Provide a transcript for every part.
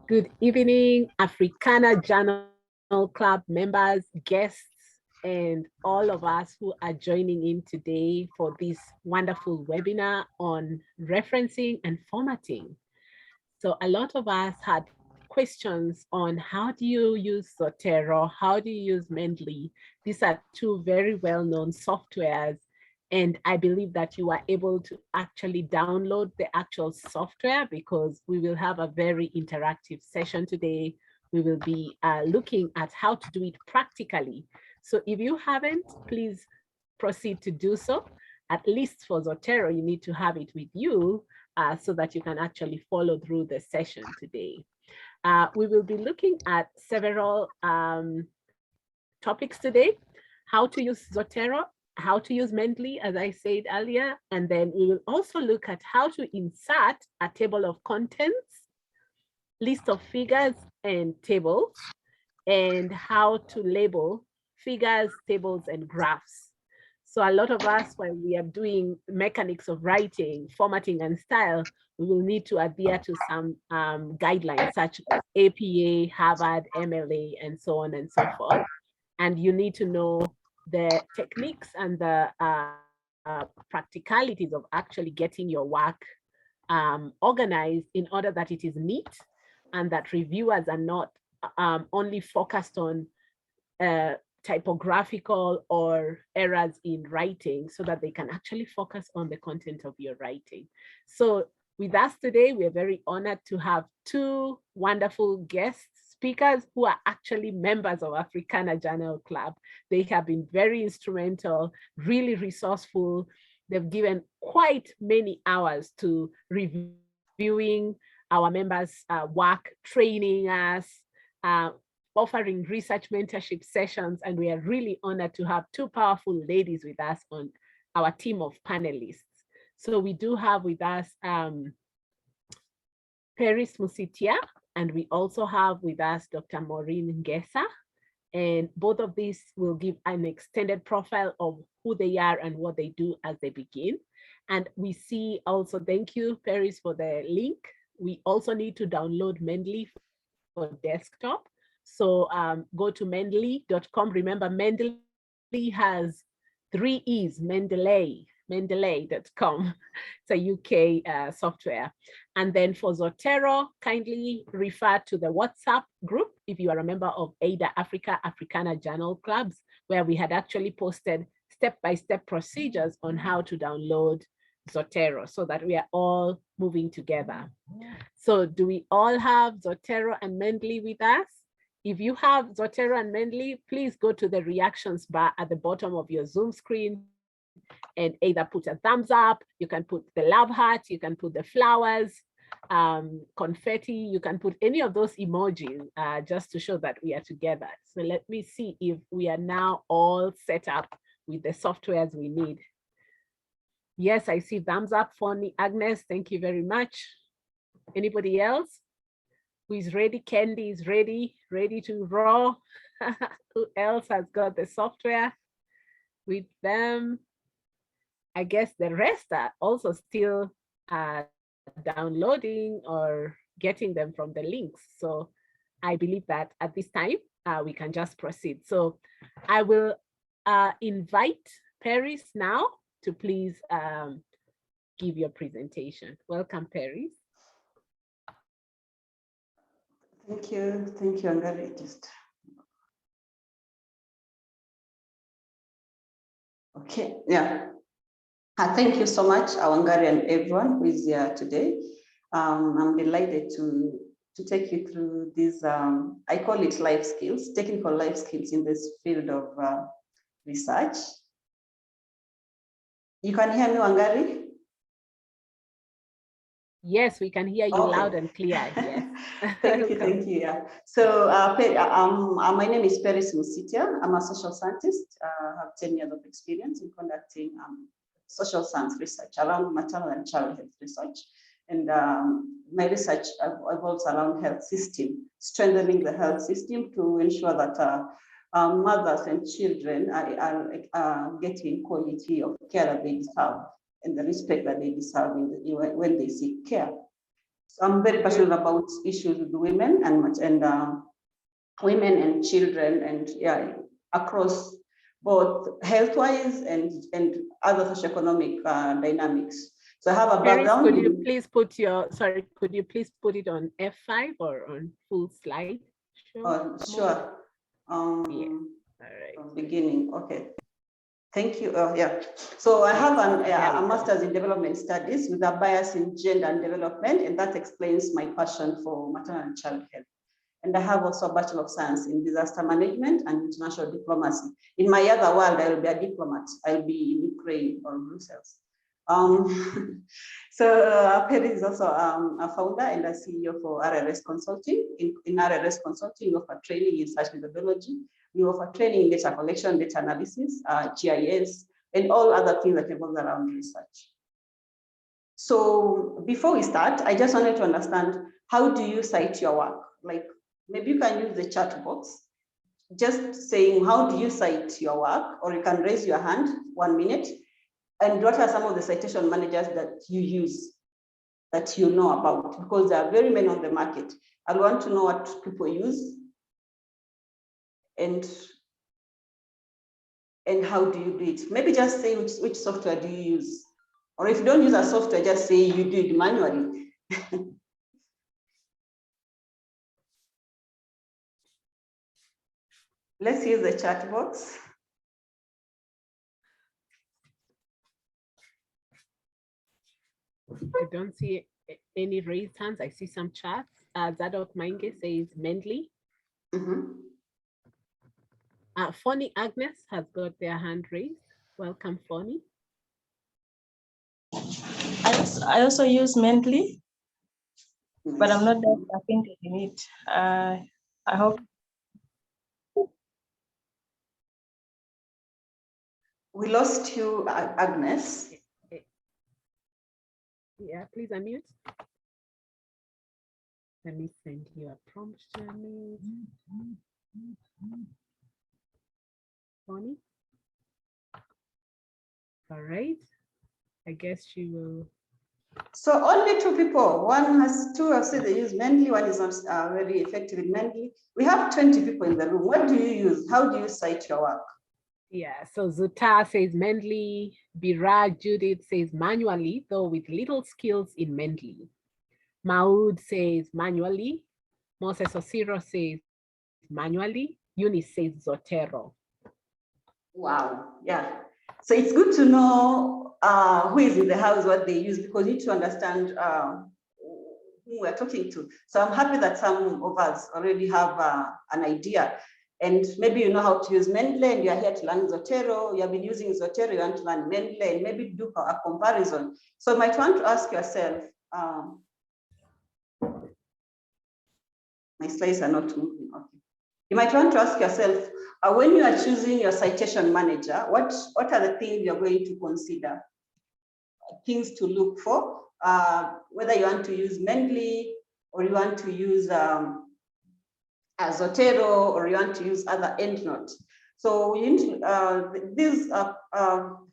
Good evening, Africana Journal Club members, guests, and all of us who are joining in today for this wonderful webinar on referencing and formatting. So a lot of us had questions on how do you use Zotero? How do you use Mendeley? These are two very well-known softwares. And I believe that you are able to actually download the actual software because we will have a very interactive session today. We will be looking at how to do it practically. So if you haven't, please proceed to do so. At least for Zotero, you need to have it with you so that you can actually follow through the session today. We will be looking at several topics today: how to use Zotero, how to use Mendeley, as I said earlier, and then we will also look at how to insert a table of contents, list of figures and tables, and how to label figures, tables, and graphs. So a lot of us, when we are doing mechanics of writing, formatting, and style, we will need to adhere to some guidelines such as APA, Harvard, MLA, and so on and so forth. And you need to know the techniques and the practicalities of actually getting your work organized in order that it is neat and that reviewers are not only focused on typographical or errors in writing, so that they can actually focus on the content of your writing. So with us today, we are very honored to have two wonderful guest speakers who are actually members of Africana Journal Club. They have been very instrumental, really resourceful. They've given quite many hours to reviewing our members' work, training us, offering research mentorship sessions, and we are really honored to have two powerful ladies with us on our team of panelists. So we do have with us Peris Musitia, and we also have with us Dr. Maureen Ngesa, and both of these will give an extended profile of who they are and what they do as they begin. And we see also, thank you, Peris, for the link. We also need to download Mendeley for desktop. So go to mendeley.com. Remember, Mendeley has 3 E's, Mendeley, mendeley.com. It's a UK software. And then for Zotero, kindly refer to the WhatsApp group if you are a member of ADA Africa, Africana Journal Clubs, where we had actually posted step-by-step procedures on how to download Zotero so that we are all moving together. So do we all have Zotero and Mendeley with us? If you have Zotero and Mendeley, please go to the reactions bar at the bottom of your Zoom screen and either put a thumbs up, you can put the love heart, you can put the flowers, confetti, you can put any of those emojis just to show that we are together. So let me see if we are now all set up with the softwares we need. Yes, I see thumbs up for Agnes, thank you very much. Anybody else who is ready? Candy is ready to roll. Who else has got the software with them? I guess the rest are also still downloading or getting them from the links. So I believe that at this time, we can just proceed. So I will invite Peris now to please give your presentation. Welcome, Peris. Thank you, Angari. Okay, yeah. Thank you so much, Awangari, and everyone who is here today. I'm delighted to take you through these, I call it life skills, technical life skills in this field of research. You can hear me, Wangari? Yes, we can hear you loud and clear. Yes. Thank you. Yeah. So my name is Peris Musitia. I'm a social scientist. I have 10 years of experience in conducting social science research around maternal and child health research. And my research evolves around health system, strengthening the health system to ensure that mothers and children are getting quality of care that they deserve and the respect that they deserve when they seek care. So I'm very passionate about issues with women and women and children, and yeah, across both health-wise and other socioeconomic dynamics. So I have a Peris, background. could you please put it on F5 or on full slide? Sure. Yeah. All right. Beginning. Okay. Thank you. Yeah. So I have a master's in development studies with a bias in gender and development, and that explains my passion for maternal and child health. And I have also a Bachelor of Science in Disaster Management and International Diplomacy. In my other world, I will be a diplomat. I'll be in Ukraine or Brussels. So Peris is also a founder and a CEO for RRS Consulting. In RRS Consulting, we offer training in search methodology. We offer training in data collection, data analysis, GIS, and all other things that revolve around research. So before we start, I just wanted to understand, how do you cite your work? Like, maybe you can use the chat box, just saying, how do you cite your work? Or you can raise your hand 1 minute. And what are some of the citation managers that you use, that you know about? Because there are very many on the market. I want to know what people use and how do you do it? Maybe just say which software do you use? Or if you don't use a software, just say you do it manually. Let's use the chat box. I don't see any raised hands. I see some chats. Zadok Mange says Mendeley. Fonny Agnes has got their hand raised. Welcome, Fonny. I also use Mendeley, but I'm not that acquainted in it. I hope. We lost you, Agnes. Yeah, please unmute. Let me send you a prompt, Jenny. Bonnie. All right. I guess she will. So only 2 people. Two have said they use Mendeley. One is not very effective in Mendeley. We have 20 people in the room. What do you use? How do you cite your work? Yeah, so Zotero says Mendeley. Biraj Judith says manually, though with little skills in Mendeley. Maud says manually. Moses Osiro says manually. Eunice says Zotero. Wow, yeah. So it's good to know who is in the house, what they use, because you need to understand who we're talking to. So I'm happy that some of us already have an idea. And maybe you know how to use Mendeley and you're here to learn Zotero. You have been using Zotero, you want to learn Mendeley, and maybe do a comparison. So you might want to ask yourself, my slides are not moving, okay. You might want to ask yourself, when you are choosing your citation manager, what are the things you're going to consider? Things to look for, whether you want to use Mendeley or you want to use Zotero or you want to use other endnotes. So you need to, these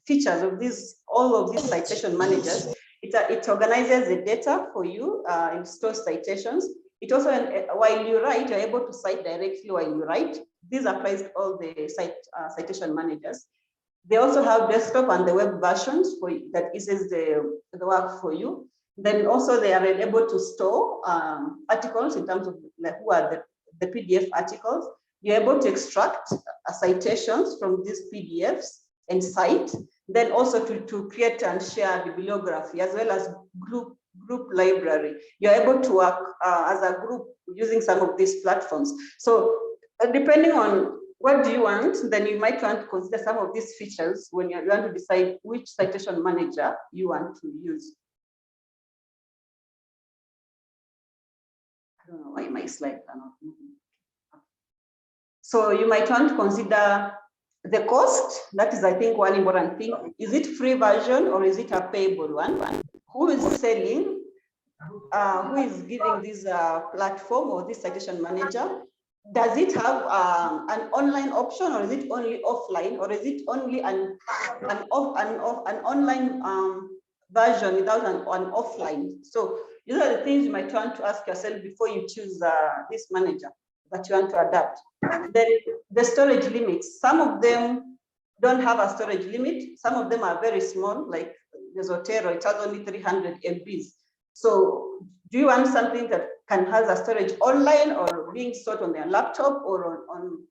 features of all of these citation managers, it organizes the data for you and stores citations. It also, while you write, you're able to cite directly while you write. This applies to all the citation managers. They also have desktop and the web versions that eases the work for you. Then also they are able to store articles in terms of like who are the PDF articles. You're able to extract citations from these PDFs and cite. Then also to create and share bibliography as well as group library. You're able to work as a group using some of these platforms. So depending on what do you want, then you might want to consider some of these features when you want to decide which citation manager you want to use. I don't know why my slides are not moving. So you might want to consider the cost. That is, I think, one important thing. Is it free version or is it a payable one? Who is selling? Who is giving this platform or this citation manager? Does it have an online option, or is it only offline, or is it only an online version without an offline. So these are the things you might want to ask yourself before you choose this manager that you want to adapt. Then the storage limits. Some of them don't have a storage limit. Some of them are very small, like the Zotero, it has only 300 MBs. So do you want something that can have a storage online or being stored on their laptop or on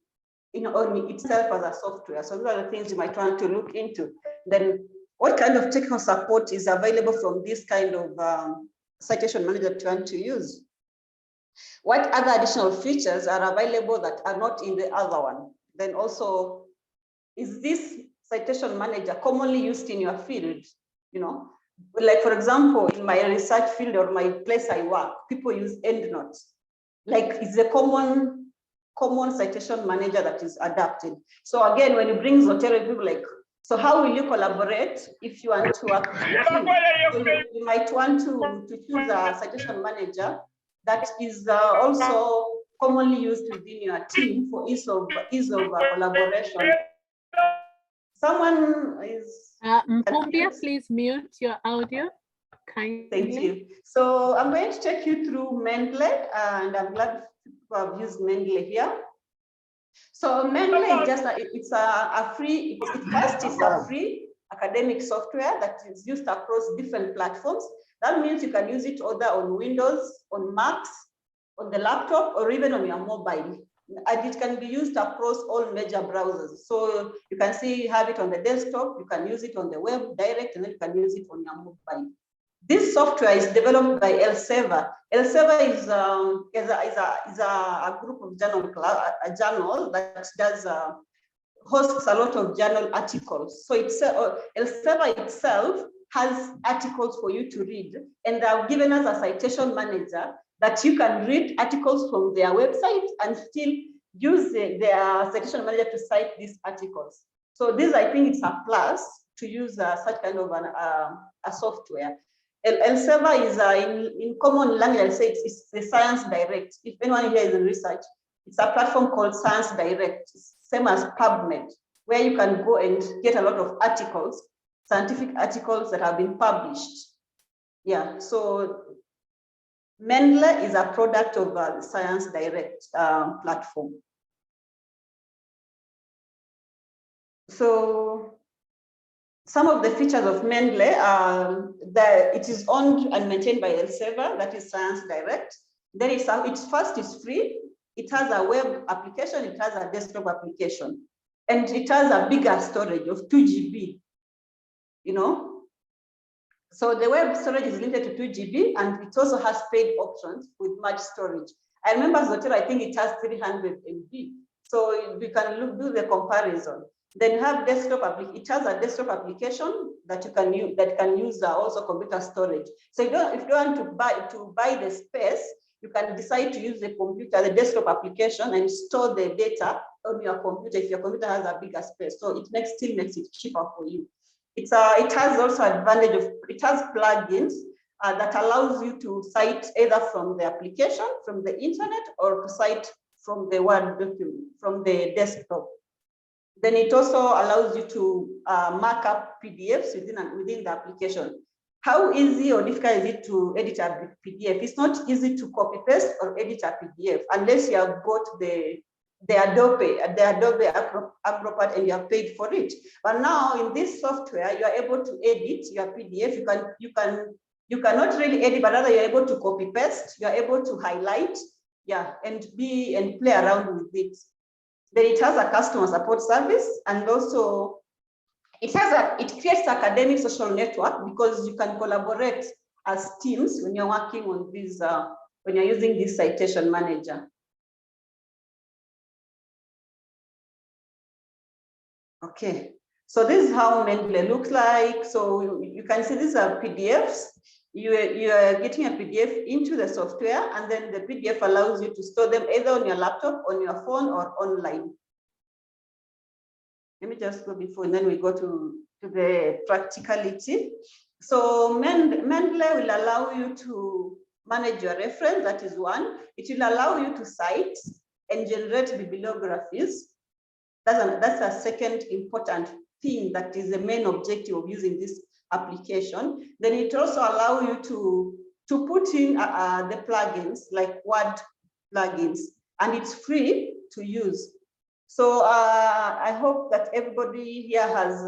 itself as a software? So those are the things you might want to look into. Then what kind of technical support is available from this kind of citation manager that you want to use? What other additional features are available that are not in the other one? Then also, is this citation manager commonly used in your field? You know, like for example, in my research field or my place I work, people use EndNote. Like it's a common citation manager that is adapted. So again, when you bring Zotero, people like, so how will you collaborate if you want to work with a team? So you might want to choose a citation manager that is also commonly used within your team for ease of collaboration. Someone is... Mpumbia, please mute your audio. Kindly. Thank you. So I'm going to take you through Mendeley, and I'm glad people have used Mendeley here. So Mendeley is just it's a free, first is a free academic software that is used across different platforms. That means you can use it either on Windows, on Macs, on the laptop, or even on your mobile. And it can be used across all major browsers. So you can see you have it on the desktop, you can use it on the web direct, and then you can use it on your mobile. This software is developed by Elsevier. Elsevier is a group of a journal that does hosts a lot of journal articles. So it's Elsevier itself has articles for you to read, and they have given us a citation manager that you can read articles from their website and still use their citation manager to cite these articles. So this, I think, it's a plus to use such kind of a software. Elsevier is in common language, I'll say it's the Science Direct. If anyone here is in research, it's a platform called Science Direct, same as PubMed, where you can go and get a lot of articles, scientific articles that have been published. Yeah, so Mendeley is a product of the Science Direct platform. So some of the features of Mendeley are that it is owned and maintained by Elsevier, that is Science Direct. Then it's first is free. It has a web application, it has a desktop application, and it has a bigger storage of 2 GB, you know. So the web storage is limited to 2 GB, and it also has paid options with much storage. I remember Zotero, I think it has 300 MB. So you can do the comparison. Then you have desktop it has a desktop application that you can use that can use also computer storage. So if you want to buy the space, you can decide to use the computer, the desktop application, and store the data on your computer if your computer has a bigger space. So it still makes it cheaper for you. It has also advantage of, it has plugins that allows you to cite either from the application, from the internet, or to cite from the Word document, from the desktop. Then it also allows you to mark up PDFs within the application. How easy or difficult is it to edit a PDF? It's not easy to copy paste or edit a PDF unless you have bought the Adobe Acrobat and you have paid for it. But now in this software, you are able to edit your PDF. You cannot really edit, but rather you're able to copy paste. You're able to highlight, yeah, and play around with it. Then it has a customer support service, and also it creates academic social network because you can collaborate as teams when you're working on this, when you're using this citation manager. Okay, so this is how Mendeley looks like. So you can see these are PDFs. You are getting a PDF into the software, and then the PDF allows you to store them either on your laptop, on your phone, or online. Let me just go before, and then we go to the practicality. So Mendeley will allow you to manage your reference, that is one. It will allow you to cite and generate bibliographies. That's a second important thing that is the main objective of using this application, then it also allows you to put in the plugins like Word plugins, and it's free to use. So I hope that everybody here has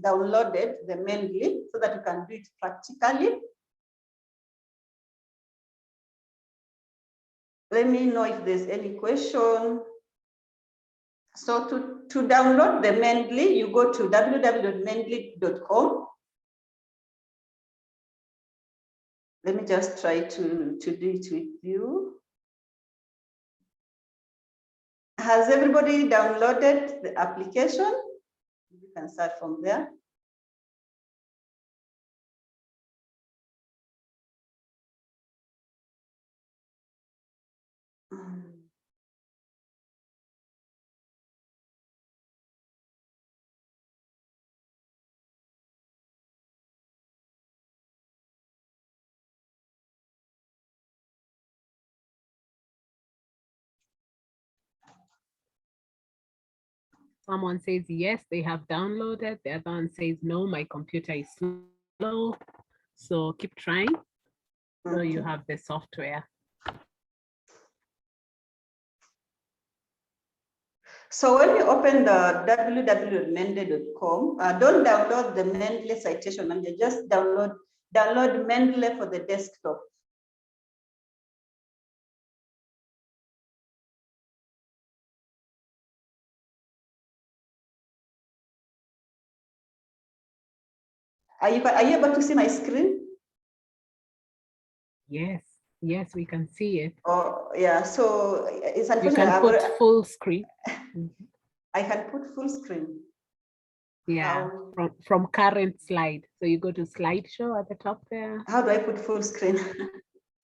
downloaded the Mendeley so that you can do it practically. Let me know if there's any question. So to download the Mendeley, you go to www.mendeley.com. Let me just try to do it with you. Has everybody downloaded the application? You can start from there. Someone says yes, they have downloaded. The other one says no, my computer is slow. So keep trying. So you have the software. So when you open the www.mendeley.com, don't download the Mendeley citation manager, just download Mendeley for the desktop. Are you able to see my screen? Yes, yes, we can see it. Oh, yeah, so it's You unfortunate. can put full screen. I can put full screen. Yeah, from current slide. So you go to slideshow at the top there. How do I put full screen?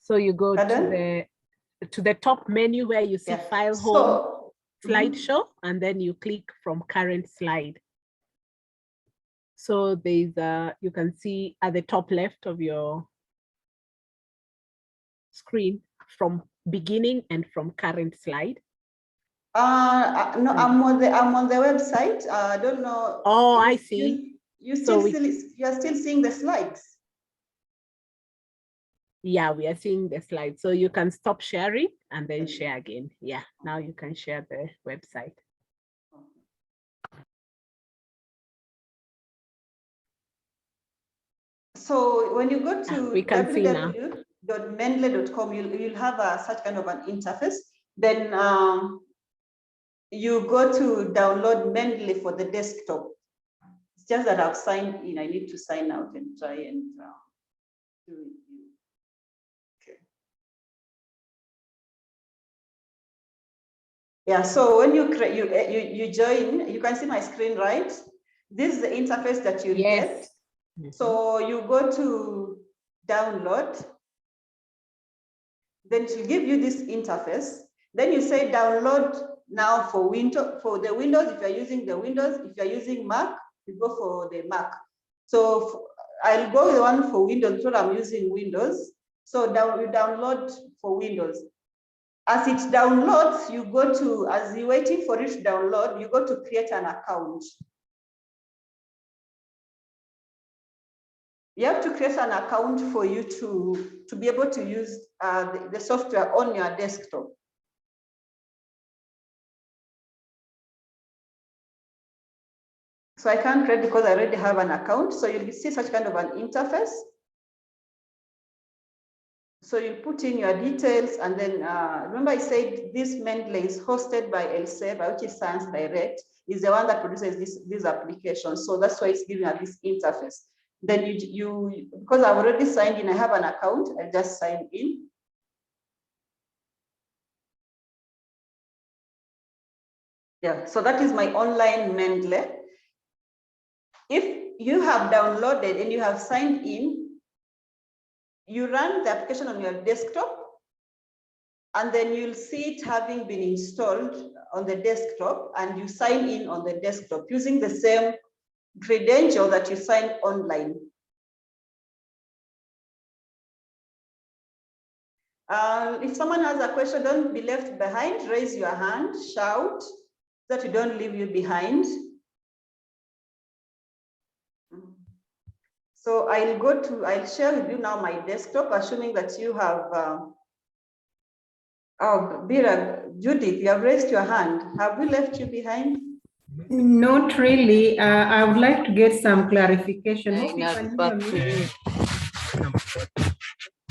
So you go to the top menu where you see file home, slideshow, and then you click from current slide. So there's you can see at the top left of your screen from beginning and from current slide. No, I'm on the website. I don't know. Oh, I see. You are still seeing the slides. Yeah, we are seeing the slides. So you can stop sharing and then share again. Yeah, now you can share the website. So when you go to www.mendeley.com, you'll have such kind of an interface. Then you go to download Mendeley for the desktop. It's just that I've signed in. I need to sign out and try and do it. Okay. Yeah. So when you join, you can see my screen, right? This is the interface that you get. So you go to download, then it will give you this interface. Then you say download now for the Windows. If you're using the Windows, if you're using Mac, you go for the Mac. So I'll go with the one for Windows because I'm using Windows. So you download for Windows. As it downloads, you go to, as you're waiting for it to download, you go to create an account. You have to create an account for you to be able to use the software on your desktop. So I can't create because I already have an account. So you'll see such kind of an interface. So you put in your details, and then remember I said this Mendeley is hosted by Elsevier, which is Science Direct, is the one that produces this application. So that's why it's giving us this interface. Then you because I've already signed in, I have an account, I just sign in. Yeah, so that is my online Mendeley. If you have downloaded and you have signed in, you run the application on your desktop, and then you'll see it having been installed on the desktop, and you sign in on the desktop using the same credential that you signed online. If someone has a question, don't be left behind. Raise your hand, shout, so that we don't leave you behind. So I'll share with you now my desktop, assuming that you have, Judith, you have raised your hand. Have we left you behind? Not really. I would like to get some clarification. Hope you can hear me.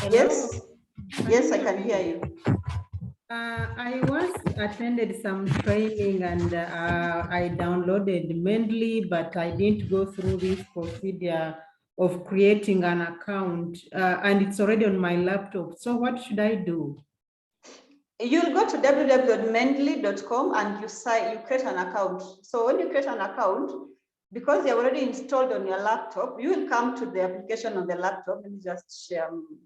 Yes, yes, I can hear you. I once attended some training and I downloaded Mendeley, but I didn't go through this procedure of creating an account and it's already on my laptop. So what should I do? You'll go to www.mendeley.com and you create an account. So when you create an account, because they're already installed on your laptop, you will come to the application on the laptop. Let me just share the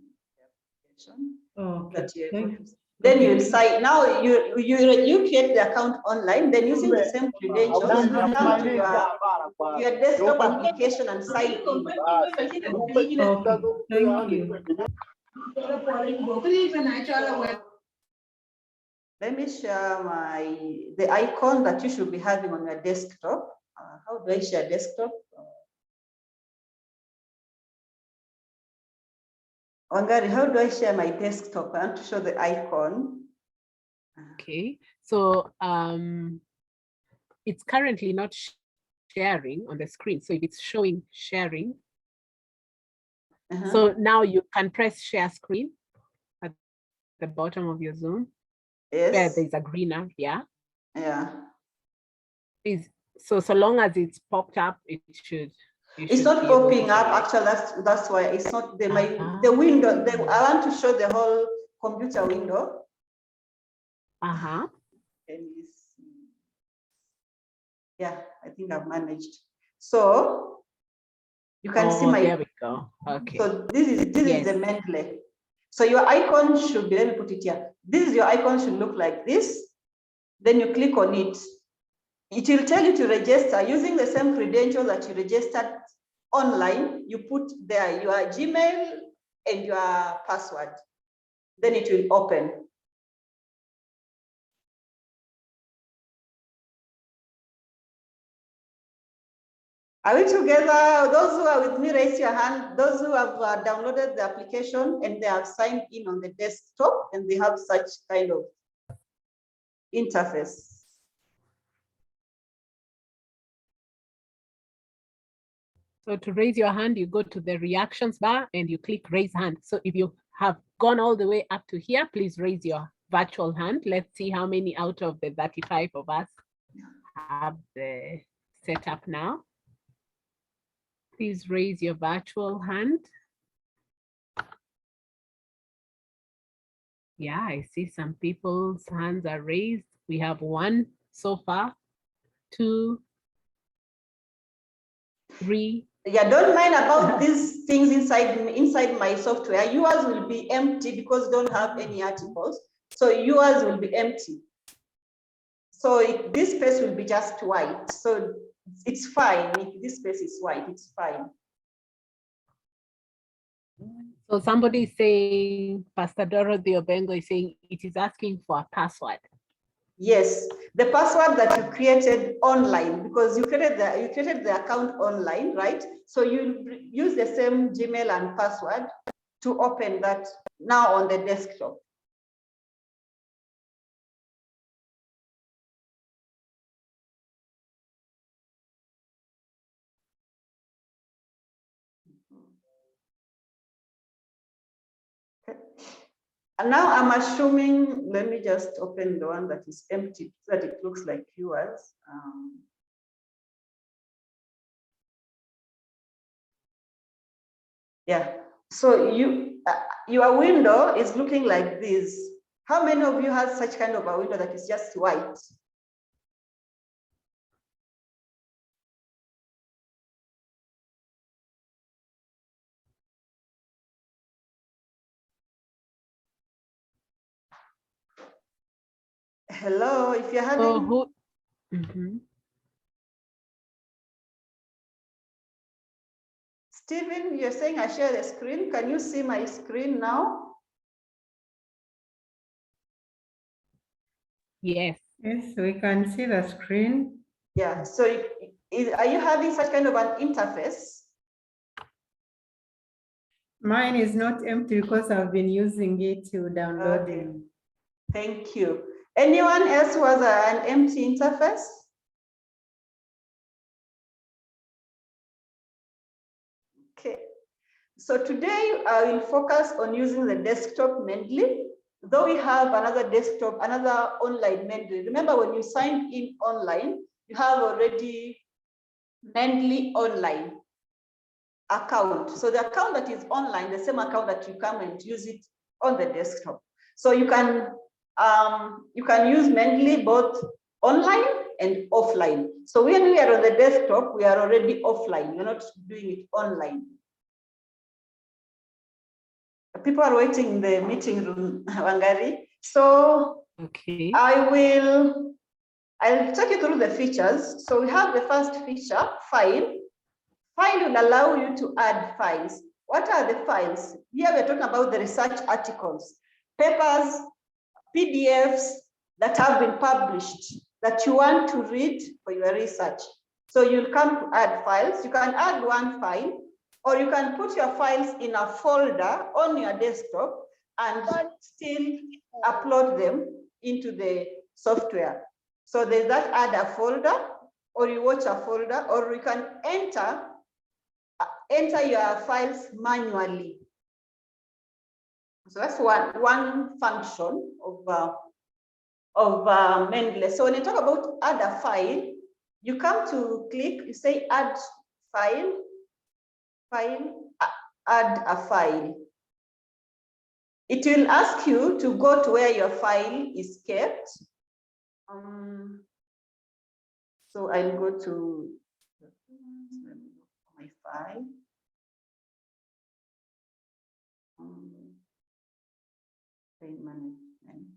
application. Okay. Then you'll sign. Now you create the account online. Then using the same credentials, you come to your desktop application and sign in. Okay, thank you. Let me share the icon that you should be having on your desktop. How do I share desktop? Wangari, how do I share my desktop? I want to show the icon. Okay, so it's currently not sharing on the screen. So if it's showing sharing, so now you can press share screen at the bottom of your Zoom. Yes. Where there's a greener, yeah. Yeah. So long as it's popped up, it should. It's not popping up. Actually, that's why it's not the window. I want to show the whole computer window. Yeah, I think I've managed. So you can see my. There we go. Okay. So this is the Mendeley. So your icon should be. Let me put it here. This is your icon should look like this. Then you click on it. It will tell you to register using the same credential that you registered online. You put there your Gmail and your password. Then it will open. Are we together? Those who are with me, raise your hand. Those who have downloaded the application and they have signed in on the desktop and they have such kind of interface. So to raise your hand, you go to the reactions bar and you click raise hand. So if you have gone all the way up to here, please raise your virtual hand. Let's see how many out of the 35 of us have the setup now. Please raise your virtual hand. Yeah, I see some people's hands are raised. We have 1 so far, 2, 3. Yeah, don't mind about these things inside my software. Yours will be empty because you don't have any articles. So yours will be empty. So this space will be just white. So it's fine. If this space is white, it's fine. So somebody is saying, Pastor Dorothy Obengo is saying it is asking for a password. Yes, the password that you created online, because you created the account online, right? So you use the same Gmail and password to open that now on the desktop. Okay. And now I'm assuming, let me just open the one that is empty so that it looks like yours. Yeah, so your window is looking like this. How many of you have such kind of a window that is just white? Hello, if you're having. Stephen, you're saying I share the screen. Can you see my screen now? Yes. Yes, we can see the screen. Yeah, so are you having such kind of an interface? Mine is not empty because I've been using it to download Okay. it. Thank you. Anyone else who has an empty interface? Okay. So today I will focus on using the desktop Mendeley, though we have another desktop, another online Mendeley. Remember, when you signed in online, you have already Mendeley online account. So the account that is online, the same account that you come and use it on the desktop. So you can use Mendeley both online and offline. So when we are on the desktop, we are already offline. We're not doing it online. People are waiting in the meeting room, Wangari. So Okay. I'll take you through the features. So we have the first feature, file. File will allow you to add files. What are the files? Here we're talking about the research articles, papers, PDFs that have been published that you want to read for your research. So you'll come to add files. You can add one file, or you can put your files in a folder on your desktop and still upload them into the software. So there's that add a folder, or you watch a folder, or you can enter your files manually. So that's one function of Mendeley. So when you talk about add a file, you come to click, you say add file, add a file. It will ask you to go to where your file is kept. So I'll go to my file. File management.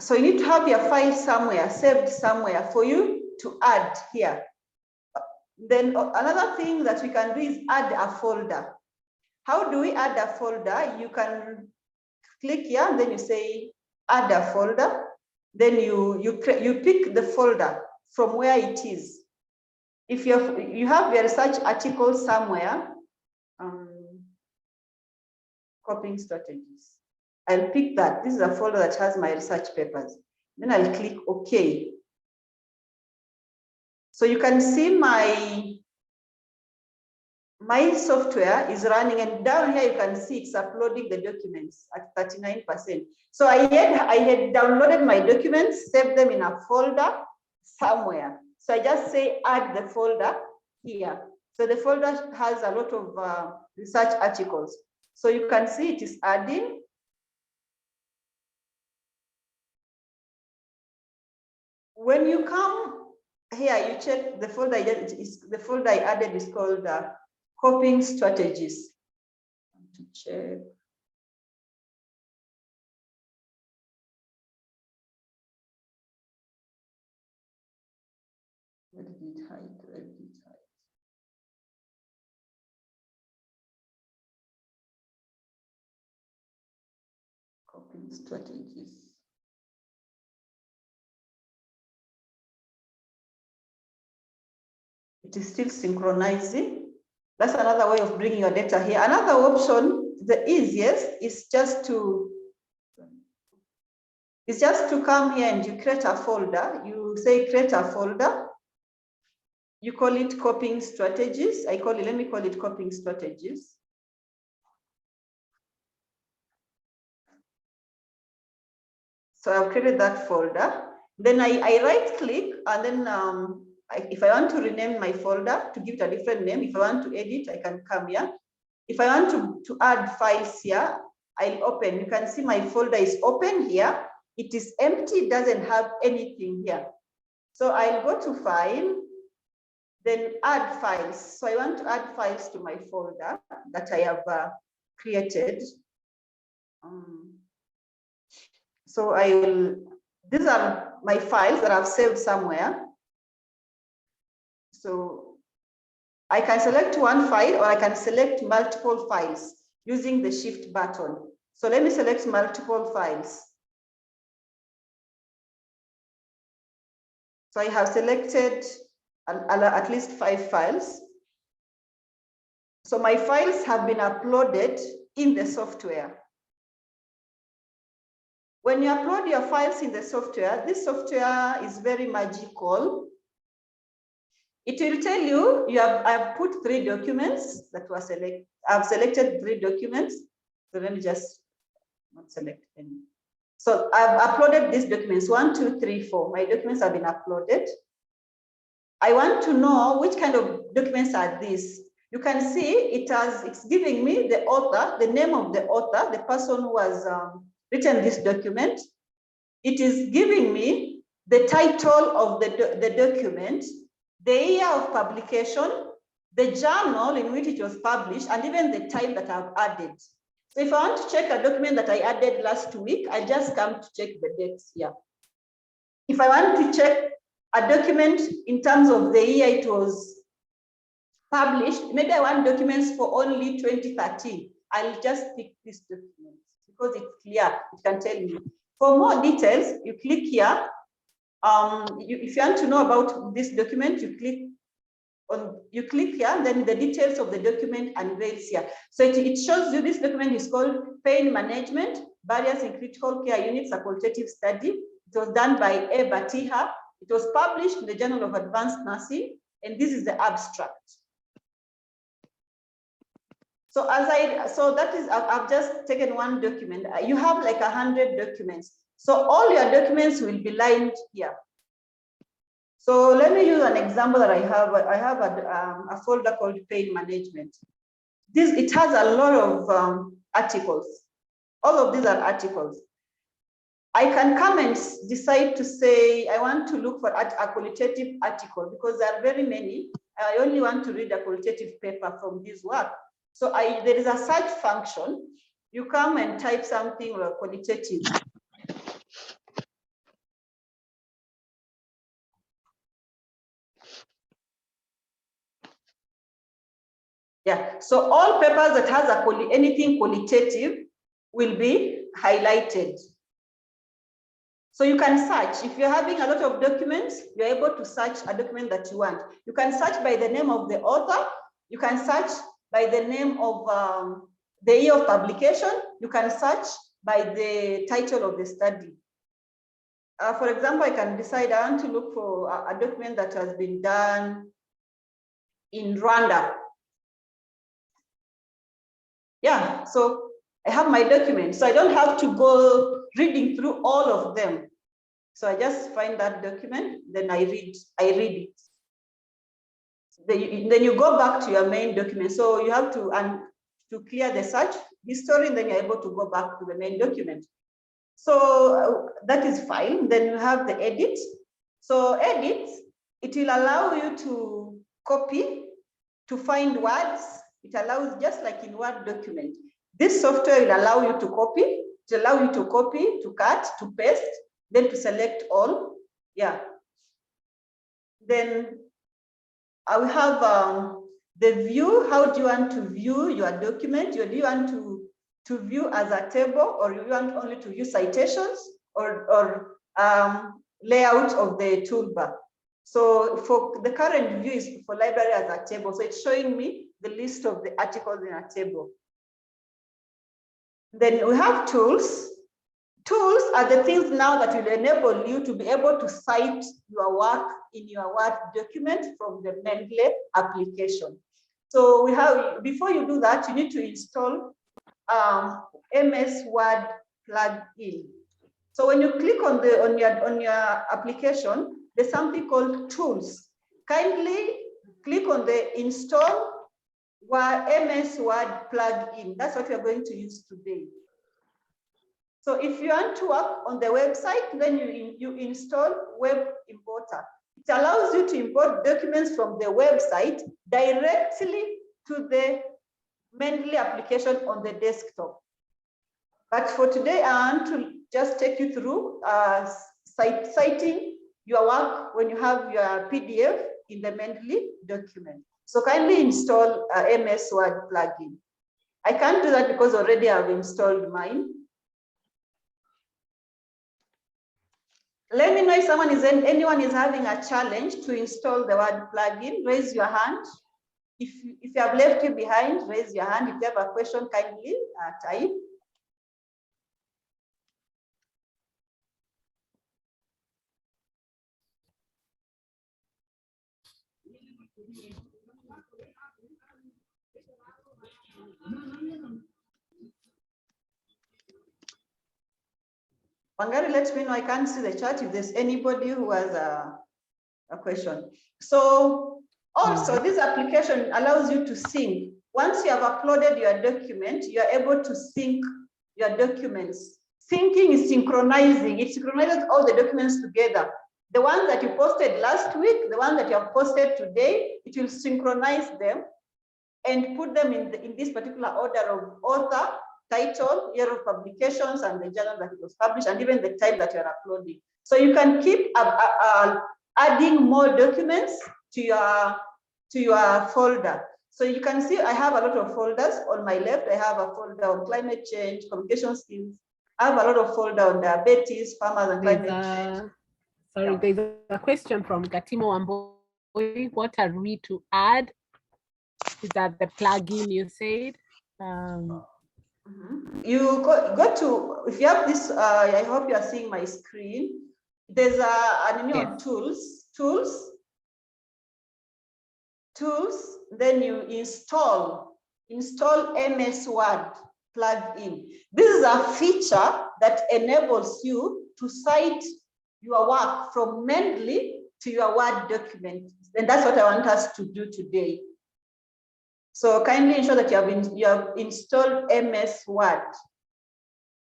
So you need to have your file somewhere, saved somewhere for you to add here. Then another thing that we can do is add a folder. How do we add a folder? You can click here, and then you say add a folder. Then you pick the folder from where it is. If you have your research article somewhere, copying strategies. I'll pick that. This is a folder that has my research papers. Then I'll click OK. So you can see my software is running, and down here you can see it's uploading the documents at 39%. So I had downloaded my documents, saved them in a folder somewhere. So I just say add the folder here. So the folder has a lot of research articles. So you can see it is adding. When you come here, you check the folder. The folder I added is called copying strategies. To check. Where did it hide? Where did it hide? Copying strategies. It is still synchronizing. That's another way of bringing your data here. Another option, the easiest, is just to come here and you create a folder. You say create a folder. You call it copying strategies. Let me call it copying strategies. So I've created that folder. Then I right click, and then if I want to rename my folder, to give it a different name, if I want to edit, I can come here. If I want to add files here, I'll open. You can see my folder is open here. It is empty, doesn't have anything here. So I'll go to file, then add files. So I want to add files to my folder that I have created. So these are my files that I've saved somewhere. So I can select one file, or I can select multiple files using the shift button. So let me select multiple files. So I have selected at least 5 files. So my files have been uploaded in the software. When you upload your files in the software, this software is very magical. It will tell you, I've put 3 documents that were selected. I've selected 3 documents. So let me just not select any. So I've uploaded these documents, 1, 2, 3, 4. My documents have been uploaded. I want to know which kind of documents are these. You can see it's giving me the author, the name of the author, the person who has written this document. It is giving me the title of the document, the year of publication, the journal in which it was published, and even the time that I've added. So if I want to check a document that I added last week, I just come to check the dates here. If I want to check a document in terms of the year it was published, maybe I want documents for only 2013. I'll just pick this document because it's clear, it can tell you. For more details, you click here. If you want to know about this document, you click here, then the details of the document unveils here. So it shows you this document is called Pain Management, Barriers in Critical Care Units, a qualitative study. It was done by A. Batiha. It was published in the Journal of Advanced Nursing, and this is the abstract. So I've just taken one document. You have like 100 documents. So all your documents will be lined here. So let me use an example that I have. I have a folder called Pain Management. It has a lot of articles. All of these are articles. I can come and decide to say, I want to look for a qualitative article because there are very many. I only want to read a qualitative paper from this work. So there is a search function. You come and type something or qualitative. Yeah, so all papers that has anything qualitative will be highlighted. So you can search. If you're having a lot of documents, you're able to search a document that you want. You can search by the name of the author. You can search by the name of the year of publication. You can search by the title of the study. For example, I can decide I want to look for a document that has been done in Rwanda. Yeah, so I have my document, so I don't have to go reading through all of them. So I just find that document, then I read it. Then you go back to your main document. So you have to clear the search history, and then you're able to go back to the main document. So that is fine. Then you have the edit. So edit, it will allow you to copy, to find words. It allows, just like in Word document, this software will allow you to copy, to cut, to paste, then to select all. Yeah. Then I will have the view. How do you want to view your document? Do you want to view as a table, or you want only to view citations or layout of the toolbar? So for the current view is for library as a table. So it's showing me the list of the articles in a table. Then we have tools. Tools are the things now that will enable you to be able to cite your work in your Word document from the Mendeley application. So we have, before you do that, you need to install MS Word plugin. So when you click on your application, there's something called tools. Kindly click on the install MS Word plugin. That's what we're going to use today. So if you want to work on the website, then you install Web Importer. It allows you to import documents from the website directly to the Mendeley application on the desktop. But for today, I want to just take you through citing your work when you have your PDF in the Mendeley document. So kindly install a MS Word plugin. I can't do that because already I've installed mine. Let me know if anyone is having a challenge to install the Word plugin. Raise your hand. If you have left it behind, raise your hand. If you have a question, kindly type. Wangari, let me know. I can't see the chat if there's anybody who has a question. So also this application allows you to sync. Once you have uploaded your document, you are able to sync your documents. Syncing is synchronizing. It synchronizes all the documents together. The ones that you posted last week, the ones that you have posted today, it will synchronize them and put them in this particular order of author, title, year of publications, and the journal that it was published, and even the time that you're uploading. So you can keep adding more documents to your folder. So you can see I have a lot of folders. On my left, I have a folder on climate change, communication skills. I have a lot of folder on diabetes, farmers, and climate change. Sorry, there's a question from Gatimo Amboy. What are we to add? Is that the plugin you said? You go to, if you have this, I hope you are seeing my screen. There's yes. tools, then you install MS Word plugin. This is a feature that enables you to cite your work from Mendeley to your Word document. And that's what I want us to do today. So kindly ensure that you have installed MS Word.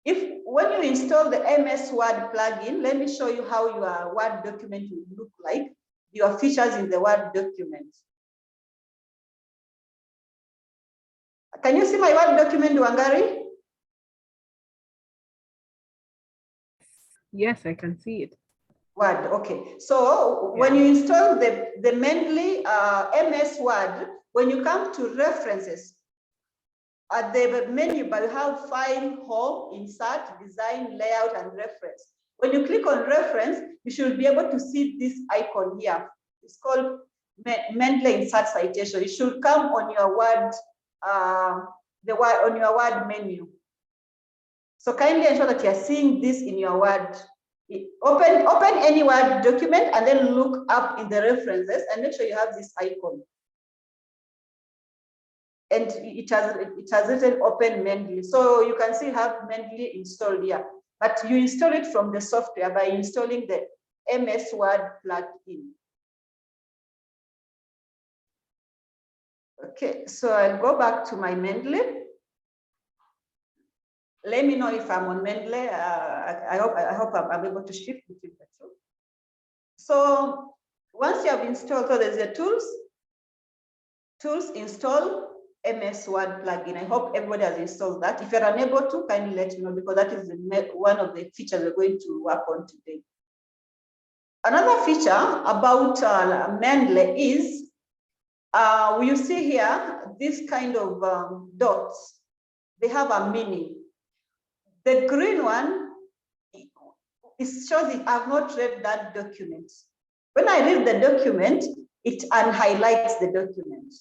When you install the MS Word plugin, let me show you how your Word document will look like, your features in the Word document. Can you see my Word document, Wangari? Yes, I can see it. Word, okay. So when you install the Mendeley MS Word, when you come to references, at the menu bar, you have File, Home, Insert, Design, Layout, and Reference. When you click on Reference, you should be able to see this icon here. It's called Mendeley Insert Citation. It should come on your Word, on your Word menu. So kindly ensure that you are seeing this in your Word. Open any Word document and then look up in the references and make sure you have this icon. And it has written Open Mendeley. So you can see have Mendeley installed here. But you install it from the software by installing the MS Word plugin. Okay, so I'll go back to my Mendeley. Let me know if I'm on Mendeley. I hope I'm able to shift between the two. So once you have installed, so there's the tools install MS Word plugin. I hope everybody has installed that. If you're unable to, kindly let me know, because that is one of the features we're going to work on today. Another feature about Mendeley is, you see here, this kind of dots, they have a meaning. The green one, it shows it I've not read that document. When I read the document, it unhighlights the document.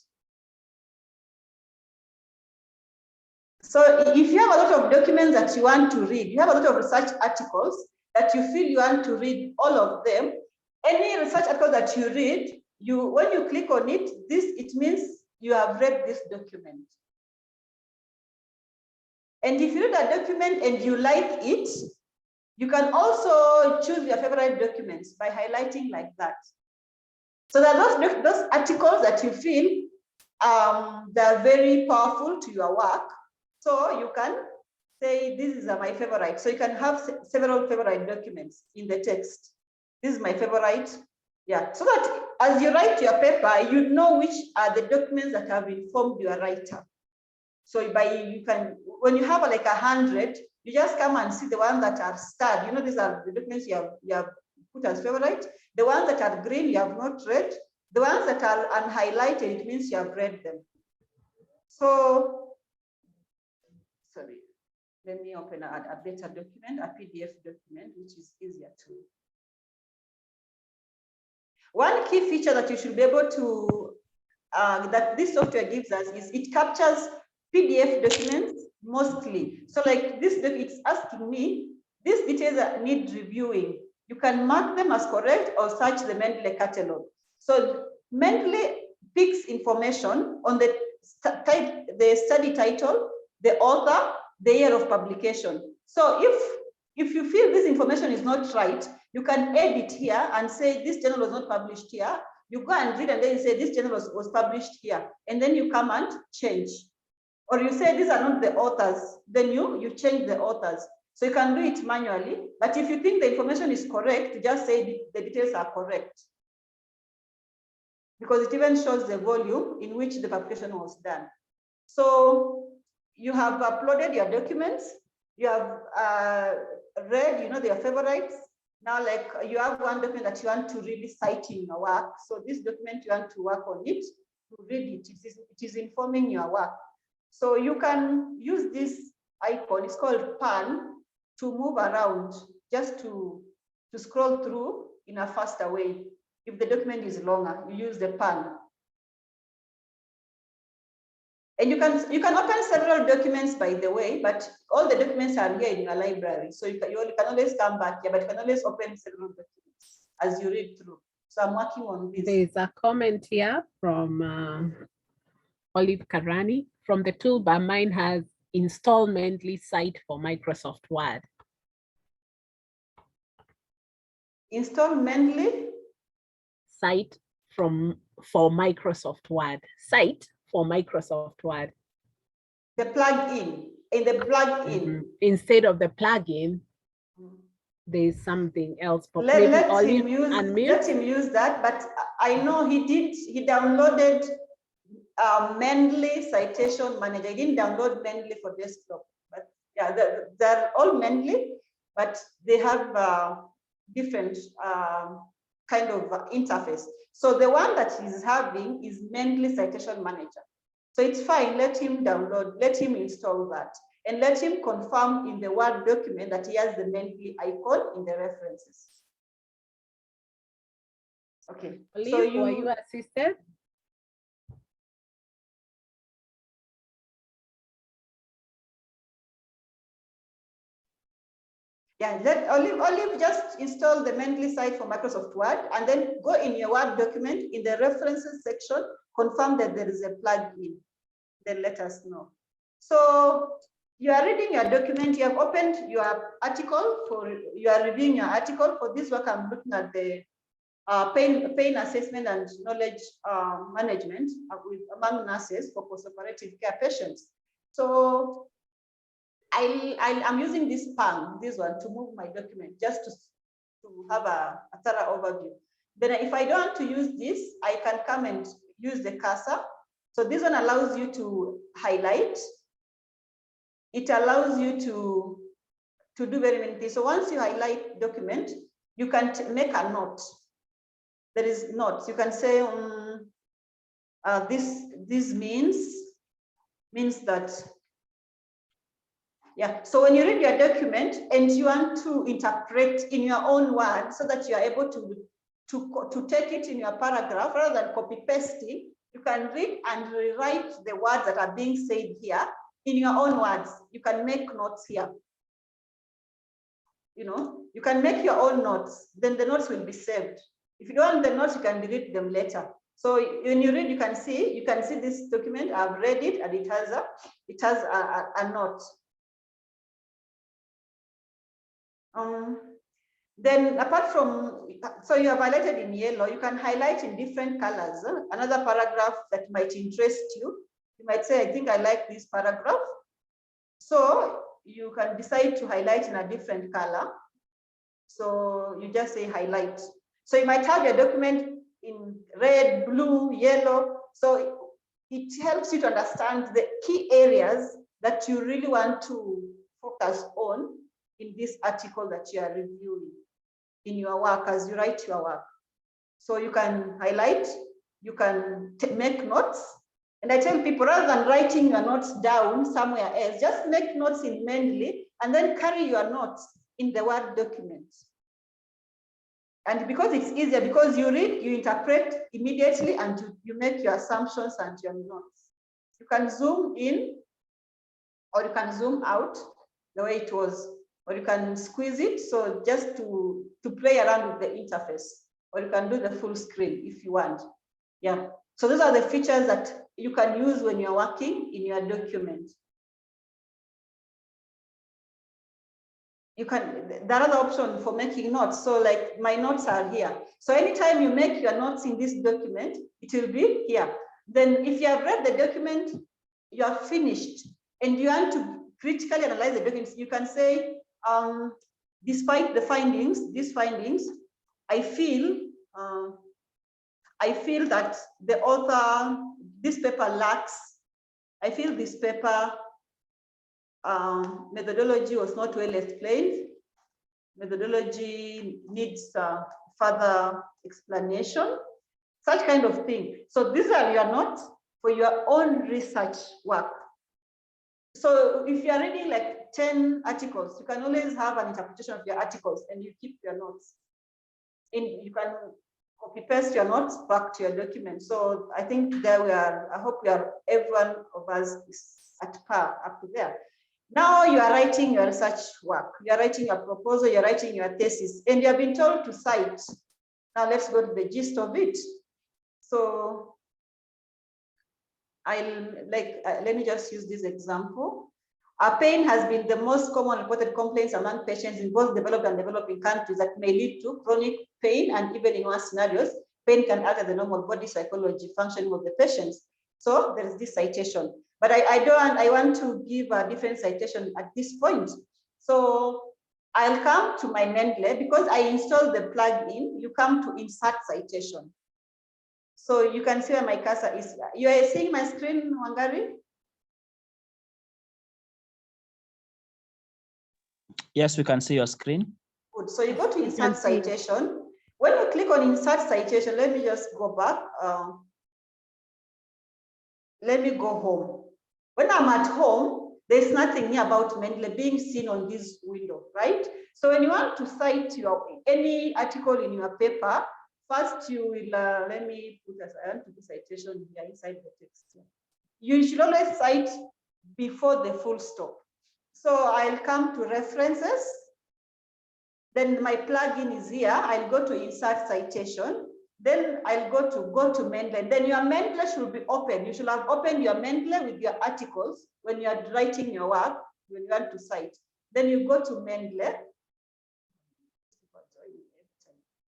So if you have a lot of documents that you want to read, you have a lot of research articles that you feel you want to read all of them, any research article that you read, when you click on it, it means you have read this document. And if you read a document and you like it, you can also choose your favorite documents by highlighting like that. So there are those articles that you feel they're very powerful to your work. So you can say, this is my favorite. So you can have several favorite documents in the text. This is my favorite. Yeah, so that as you write your paper, you know which are the documents that have informed your writer. So when you have like 100, you just come and see the ones that are starred. You know, these are the documents you have put as favorite. The ones that are green, you have not read. The ones that are unhighlighted, it means you have read them. So, sorry, let me open a better document, a PDF document, which is easier to. One key feature that you should be able to, that this software gives us is it captures PDF documents mostly. So like this, it's asking me, these details need reviewing. You can mark them as correct or search the Mendeley catalog. So Mendeley picks information on the study title, the author, the year of publication. So if you feel this information is not right, you can edit here and say this journal was not published here. You go and read and then you say this journal was published here. And then you come and change. Or you say these are not the authors, then you change the authors. So you can do it manually, but if you think the information is correct, you just say the details are correct. Because it even shows the volume in which the publication was done. So you have uploaded your documents, you have read, their favorites. Now, like you have one document that you want to really cite in your work. So this document, you want to work on it, to read it. It is informing your work. So you can use this icon, it's called pan, to move around, just to scroll through in a faster way. If the document is longer, you use the pan. And you can open several documents, by the way, but all the documents are here in your library. So you can always come back here, but you can always open several documents as you read through. So I'm working on this. There's a comment here from Olive Karani. From the toolbar, mine has install Mendeley Cite for Microsoft Word. Install Mendeley Cite for Microsoft Word. Cite for Microsoft Word. The plugin. In the plugin. Instead of the plugin, there's something else. But Let him use that. But I know he downloaded Mendeley Citation Manager. I didn't download Mendeley for desktop, but yeah, they're all Mendeley, but they have different kind of interface. So the one that he's having is Mendeley Citation Manager. So it's fine, let him download, let him install that, and let him confirm in the Word document that he has the Mendeley icon in the references. Okay. Olive, so were you assisted? Yeah, let Olive just install the Mendeley site for Microsoft Word and then go in your Word document in the references section, confirm that there is a plugin, then let us know. So you are reading your document, you have opened your article, you are reviewing your article. For this work, I'm looking at the pain assessment and knowledge management among nurses for postoperative care patients. So I'm using this pan, this one, to move my document, just to have a thorough overview. Then if I don't want to use this, I can come and use the cursor. So this one allows you to highlight. It allows you to do very many things. So once you highlight document, you can make a note. There is notes. You can say, this means that. Yeah, so when you read your document and you want to interpret in your own words so that you are able to take it in your paragraph rather than copy pasting, you can read and rewrite the words that are being said here in your own words. You can make notes here. You can make your own notes, then the notes will be saved. If you don't want the notes, you can delete them later. So when you read, you can see this document. I've read it and it has a note. Then apart from, so you have highlighted in yellow, you can highlight in different colors. Another paragraph that might interest you. You might say, I think I like this paragraph. So you can decide to highlight in a different color. So you just say highlight. So you might have your document in red, blue, yellow. So it helps you to understand the key areas that you really want to focus on in this article that you are reviewing in your work as you write your work. So you can highlight you can make notes. And I tell people, rather than writing your notes down somewhere else, just make notes in Mendeley and then carry your notes in the Word document. And because it's easier, because you read, you interpret immediately, and you make your assumptions and your notes. You can zoom in, or you can zoom out the way it was, or you can squeeze it, so just to play around with the interface, or you can do the full screen if you want. Yeah, so those are the features that you can use when you're working in your document. You can, the other option for making notes, so like my notes are here. So anytime you make your notes in this document, it will be here. Then if you have read the document, you are finished, and you want to critically analyze the documents, you can say, despite the findings, these findings, I feel that the author, this paper lacks, I feel this paper methodology was not well explained. Methodology needs further explanation, such kind of thing. So these are your notes for your own research work. So if you are reading like 10 articles, you can always have an interpretation of your articles, and you keep your notes. And you can copy paste your notes back to your document. So I think there we are, I hope we are, everyone of us is at par up to there. Now you are writing your research work, you are writing your proposal, you're writing your thesis, and you have been told to cite. Now let's go to the gist of it. So let me just use this example. Pain has been the most common reported complaints among patients in both developed and developing countries that may lead to chronic pain, and even in worse scenarios, pain can alter the normal body physiology functioning of the patients. So there is this citation, but I want to give a different citation at this point. So I'll come to my Mendeley, because I installed the plugin. You come to insert citation. So you can see where my cursor is. You are seeing my screen, Wangari? Yes, we can see your screen. Good. So you go to insert citation. When you click on insert citation, let me just go back. Let me go home. When I'm at home, there's nothing here about Mendeley being seen on this window, right? So when you want to cite any article in your paper, first you will, let me put I want to do citation here inside the text. You should always cite before the full stop. So I'll come to references. Then my plugin is here. I'll go to insert citation. Then I'll go to Mendeley. Then your Mendeley should be open. You should have opened your Mendeley with your articles when you are writing your work, when you want to cite. Then you go to Mendeley.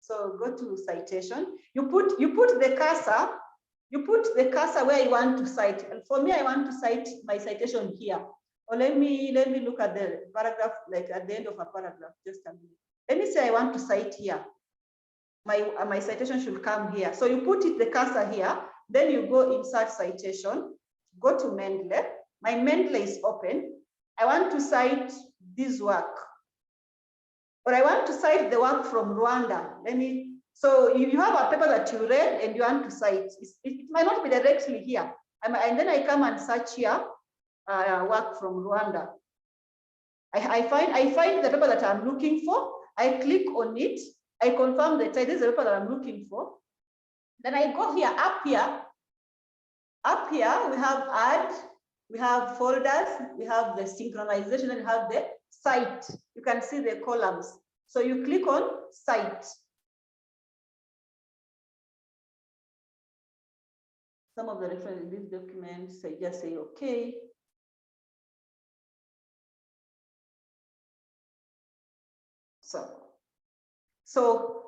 So go to citation. You put the cursor where you want to cite. And for me, I want to cite my citation here. Or let me look at the paragraph, like at the end of a paragraph, just a minute. Let me say I want to cite here. My citation should come here. So you put the cursor here, then you go insert citation, go to Mendeley. My Mendeley is open. I want to cite this work, or I want to cite the work from Rwanda. So you have a paper that you read and you want to cite. It might not be directly here. And then I come and search here, work from Rwanda. I find the paper that I'm looking for. I click on it. I confirm the title. This is the paper that I'm looking for. Then I go here, up here. Up here, we have add, we have folders, we have the synchronization, and we have the cite. You can see the columns. So you click on cite. Some of the references in this document, so just say okay. So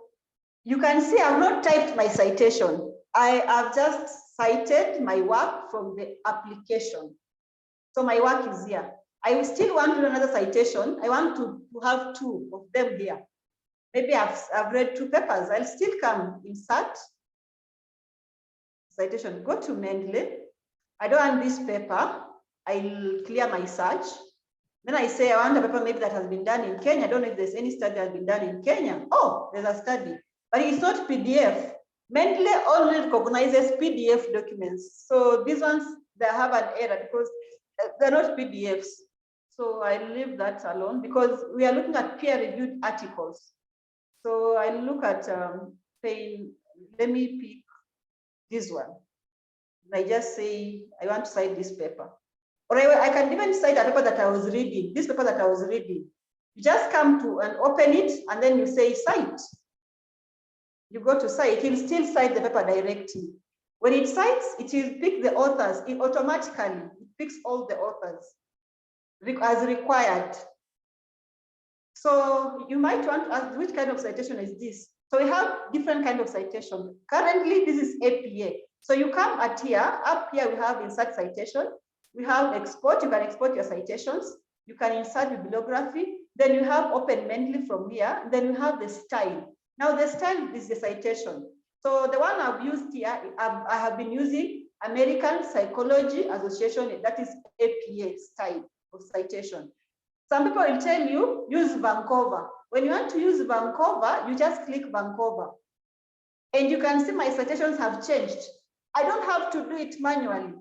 you can see I've not typed my citation. I have just cited my work from the application. So my work is here. I still want to do another citation. I want to have two of them here. Maybe I've read two papers. I'll still come insert citation, go to Mendeley. I don't want this paper. I'll clear my search. Then I say I want a paper maybe that has been done in Kenya. I don't know if there's any study that has been done in Kenya. Oh, there's a study, but it's not PDF. Mendeley only recognizes PDF documents. So these ones, they have an error because they're not PDFs. So I leave that alone because we are looking at peer-reviewed articles. So I look at saying, let me pick this one. I just say, I want to cite this paper. Or I can even cite a paper that I was reading, this paper that I was reading. You just come to and open it, and then you say cite. You go to cite, it will still cite the paper directly. When it cites, it will pick the authors. It automatically picks all the authors as required. So you might want to ask, which kind of citation is this? So we have different kinds of citation. Currently, this is APA. So you come at here, up here we have insert citation. We have export, you can export your citations. You can insert bibliography. Then you have open Mendeley from here. Then you have the style. Now the style is the citation. So the one I've used here, I have been using American Psychology Association, that is APA style of citation. Some people will tell you, use Vancouver. When you want to use Vancouver, you just click Vancouver. And you can see my citations have changed. I don't have to do it manually,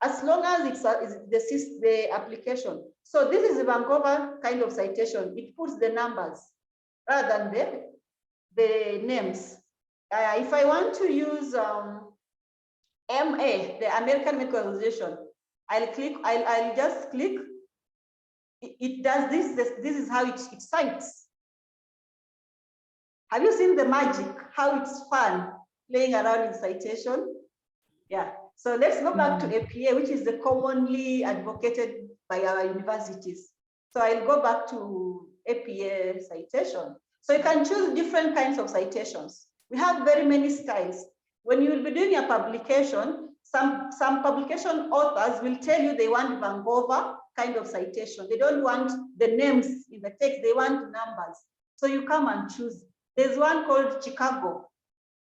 as long as it's the application. So this is a Vancouver kind of citation. It puts the numbers rather than the names. If I want to use MA, the American Medical Association, I'll just click. It does this. This is how it cites. Have you seen the magic? How it's fun playing around in citation? Yeah. So let's go back to APA, which is the commonly advocated by our universities. So I'll go back to APA citation. So you can choose different kinds of citations. We have very many styles. When you will be doing a publication, some publication authors will tell you they want Vancouver kind of citation. They don't want the names in the text, they want numbers. So you come and choose. There's one called Chicago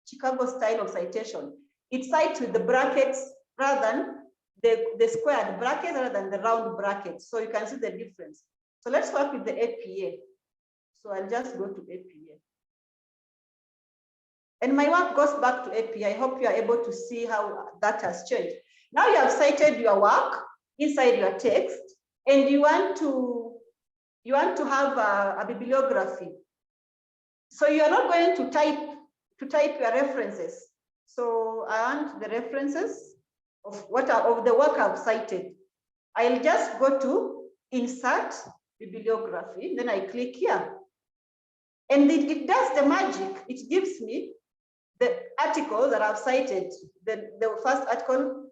style of citation. It cites with the brackets rather than the squared brackets rather than the round brackets. So you can see the difference. So let's work with the APA. So I'll just go to APA. And my work goes back to APA. I hope you are able to see how that has changed. Now you have cited your work inside your text, and you want to have a bibliography. So you are not going to type your references. So I want the references of the work I've cited. I'll just go to insert bibliography, then I click here. And it does the magic. It gives me the article that I've cited, the first article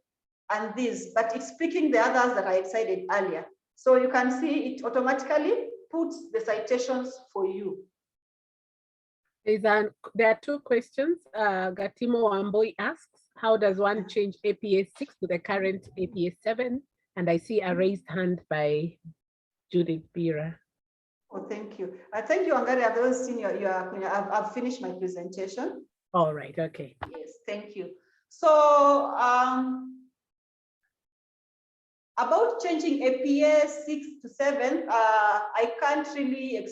and this, but it's picking the others that I cited earlier. So you can see it automatically puts the citations for you. There are two questions. Gatimo Wamboi asks, how does one change APA 6 to the current APA 7? And I see a raised hand by Judith Bira. Oh, thank you. Thank you, Angari. I've always seen I've finished my presentation. All right, okay. Yes, thank you. So about changing APA 6 to 7, I can't really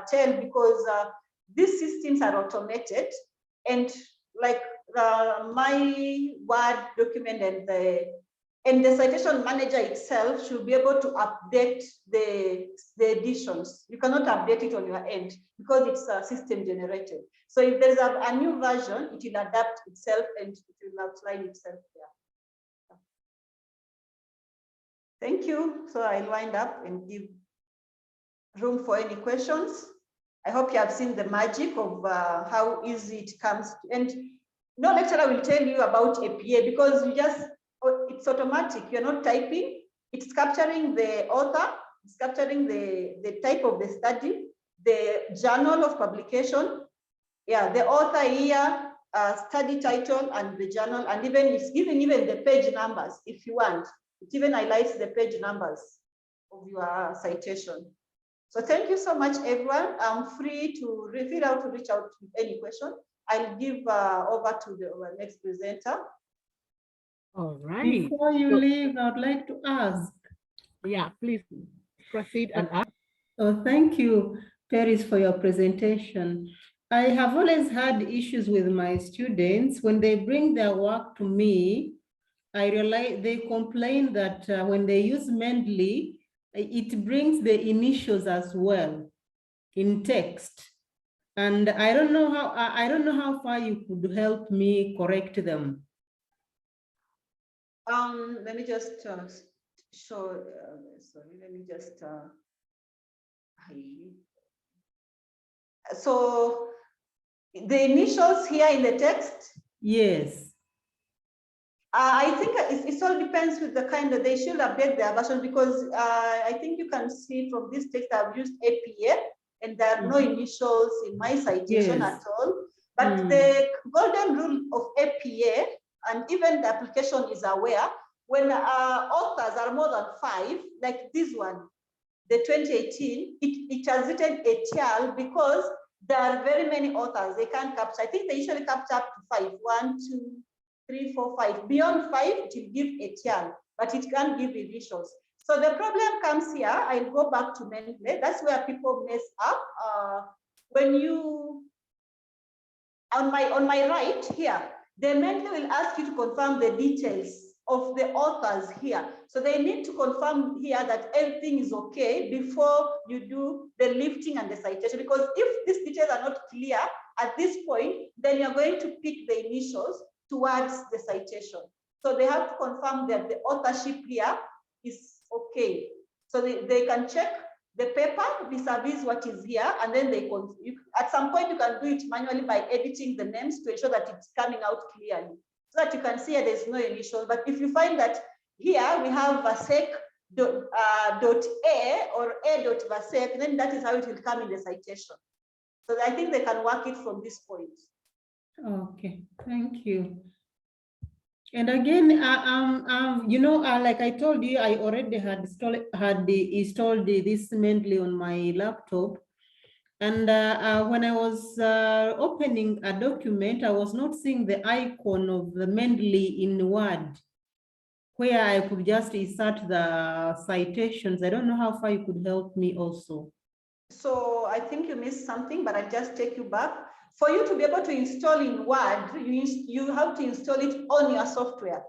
tell because these systems are automated, and like my Word document and the citation manager itself should be able to update the editions. You cannot update it on your end because it's system generated. So if there's a new version, it will adapt itself and it will outline itself there. Thank you. So I'll wind up and give room for any questions. I hope you have seen the magic of how easy it comes. And no lecturer will tell you about APA because it's automatic. You're not typing. It's capturing the author. It's capturing the type of the study, the journal of publication. Yeah, the author here, study title and the journal, and it's giving even the page numbers if you want. It even highlights the page numbers of your citation. So thank you so much, everyone. I'm free to reach out with any question. I'll give over to our next presenter. All right. Before you leave, I'd like to ask. Yeah, please proceed and ask. Oh, thank you, Peris, for your presentation. I have always had issues with my students. When they bring their work to me, I realize they complain that when they use Mendeley, it brings the initials as well in text. And I don't know how far you could help me correct them. Let me just show. Sorry, let me just. So the initials here in the text. Yes. I think it all depends with the kind that they should update their version, because I think you can see from this text I've used APA and there are no initials in my citation at all. But the golden rule of APA, and even the application is aware, when authors are more than 5, like this one, the 2018, it has written etial because there are very many authors. They can't capture. I think they usually capture up to 5. 1, 2, 3, 4, 5. Beyond 5, it will give etial, but it can't give initials. So the problem comes here. I'll go back to Mendeley. That's where people mess up. When you on my right here, the Mendeley will ask you to confirm the details of the authors here. So they need to confirm here that everything is okay before you do the lifting and the citation. Because if these details are not clear at this point, then you're going to pick the initials towards the citation. So they have to confirm that the authorship here is okay. So they can check the paper vis-a-vis what is here, and then at some point you can do it manually by editing the names to ensure that it's coming out clearly, so that you can see there's no initial. But if you find that here we have vasek dot A or A dot vasek, then that is how it will come in the citation. So I think they can work it from this point. Okay, thank you. And again, you know, like I told you, I already had installed this Mendeley on my laptop. And when I was opening a document, I was not seeing the icon of the Mendeley in Word, where I could just insert the citations. I don't know how far you could help me also. So I think you missed something, but I'll just take you back. For you to be able to install in Word, you have to install it on your software.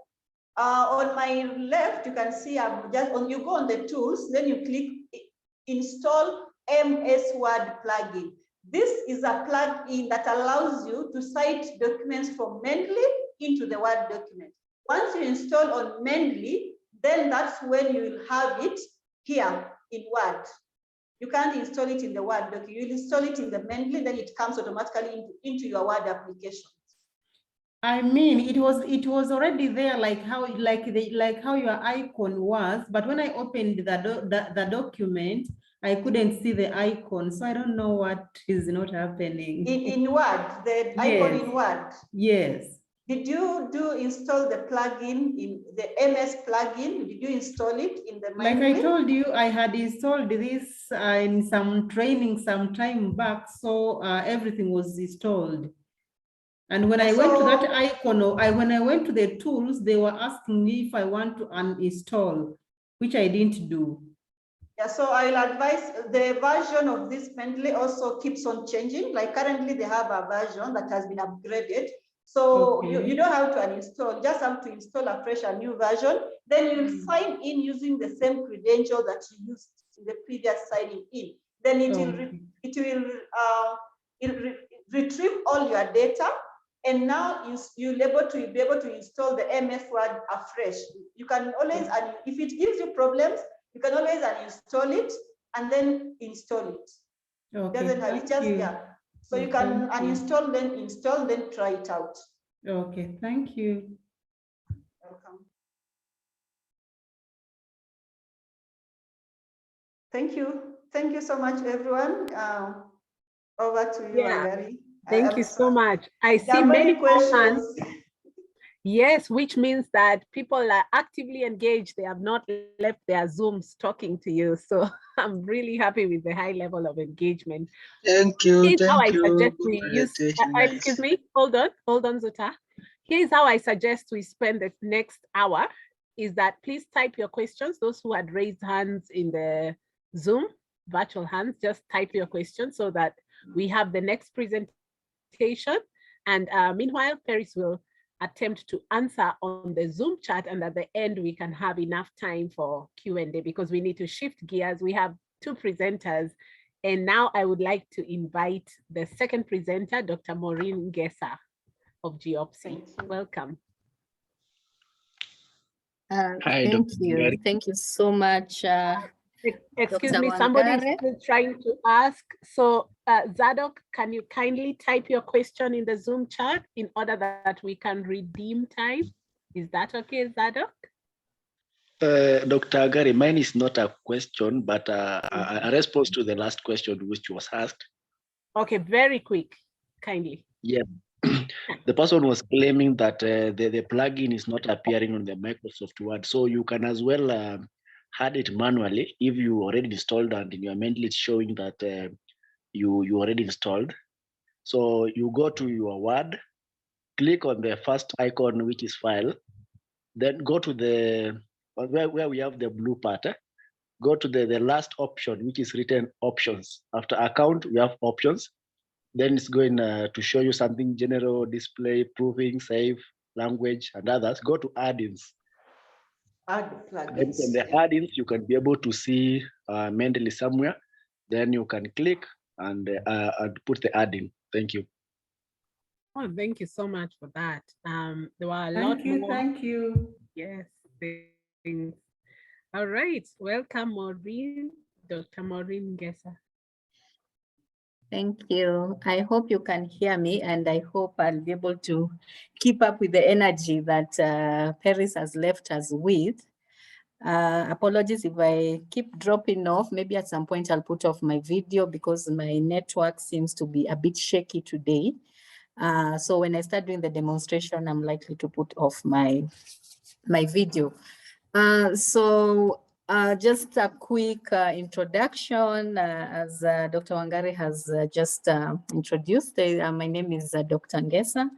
On my left, you can see you go on the tools, then you click install MS Word plugin. This is a plugin that allows you to cite documents from Mendeley into the Word document. Once you install on Mendeley, then that's when you will have it here in Word. You can't install it in the Word document. You'll install it in the Mendeley, then it comes automatically into your Word application. I mean, it was already there, like how your icon was, but when I opened the document, I couldn't see the icon, so I don't know what is not happening. In Word, the icon in Word. Yes. Did you install the plugin in the MS plugin? Did you install it in the Mendeley? Like I told you, I had installed this in some training some time back, so everything was installed. And when I went to that icon, when I went to the tools, they were asking me if I want to uninstall, which I didn't do. Yeah, so I'll advise the version of this Mendeley also keeps on changing. Like currently they have a version that has been upgraded. So you don't have to uninstall, you just have to install a fresh, a new version. Then you'll sign in using the same credential that you used in the previous signing in. Then it will retrieve all your data. And now you'll be able to install the MS Word afresh. You can always, if it gives you problems, you can always uninstall it and then install it. Okay. Doesn't have, it's just, yeah. So you can uninstall, then install, then try it out. Okay, thank you. Welcome. Thank you. Thank you so much, everyone. Over to you, Angari. Thank you so much. I see many questions. Yes, which means that people are actively engaged. They have not left their Zooms talking to you. So I'm really happy with the high level of engagement. Thank you. Here's how I Good suggest we use, excuse me, hold on, Zota. Here's how I suggest we spend the next hour is that please type your questions. Those who had raised hands in the Zoom, virtual hands, just type your questions so that we have the next presentation citation. And meanwhile, Peris will attempt to answer on the Zoom chat, and at the end we can have enough time for Q&A because we need to shift gears. We have two presenters, and now I would like to invite the second presenter, Dr. Maureen Ngesa of Geopsy. Welcome. Hi, Thank Dr. you. Ngari. Thank you so much. Excuse Dr. me, somebody is Wangare. still trying to ask. So Zadok, can you kindly type your question in the Zoom chat in order that we can redeem time? Is that okay, Zadok? Dr. Ngari, mine is not a question, but a response to the last question which was asked. Okay, very quick, kindly. Yeah. The person was claiming that the plugin is not appearing on the Microsoft Word. So you can as well add it manually if you already installed and in your Mendeley it's showing that you already installed. So you go to your Word, click on the first icon, which is file, then go to the where we have the blue part. Go to the last option, which is written options. After account, we have options. Then it's going to show you something general, display, proving, save, language, and others. Go to add-ins. Add Then plugins. from the add-ins, you can be able to see Mendeley somewhere. Then you can click and put the add-in. Thank you. Oh, thank you so much for that. There were a lot more. Thank you. Yes, thanks. All right, welcome, Maureen, Dr. Maureen Ngesa. Thank you. I hope you can hear me, and I hope I'll be able to keep up with the energy that Peris has left us with. Apologies if I keep dropping off. Maybe at some point I'll put off my video because my network seems to be a bit shaky today. So when I start doing the demonstration, I'm likely to put off my video. Just a quick introduction, as Dr. Wangare has just introduced. My name is Dr. Ngesa.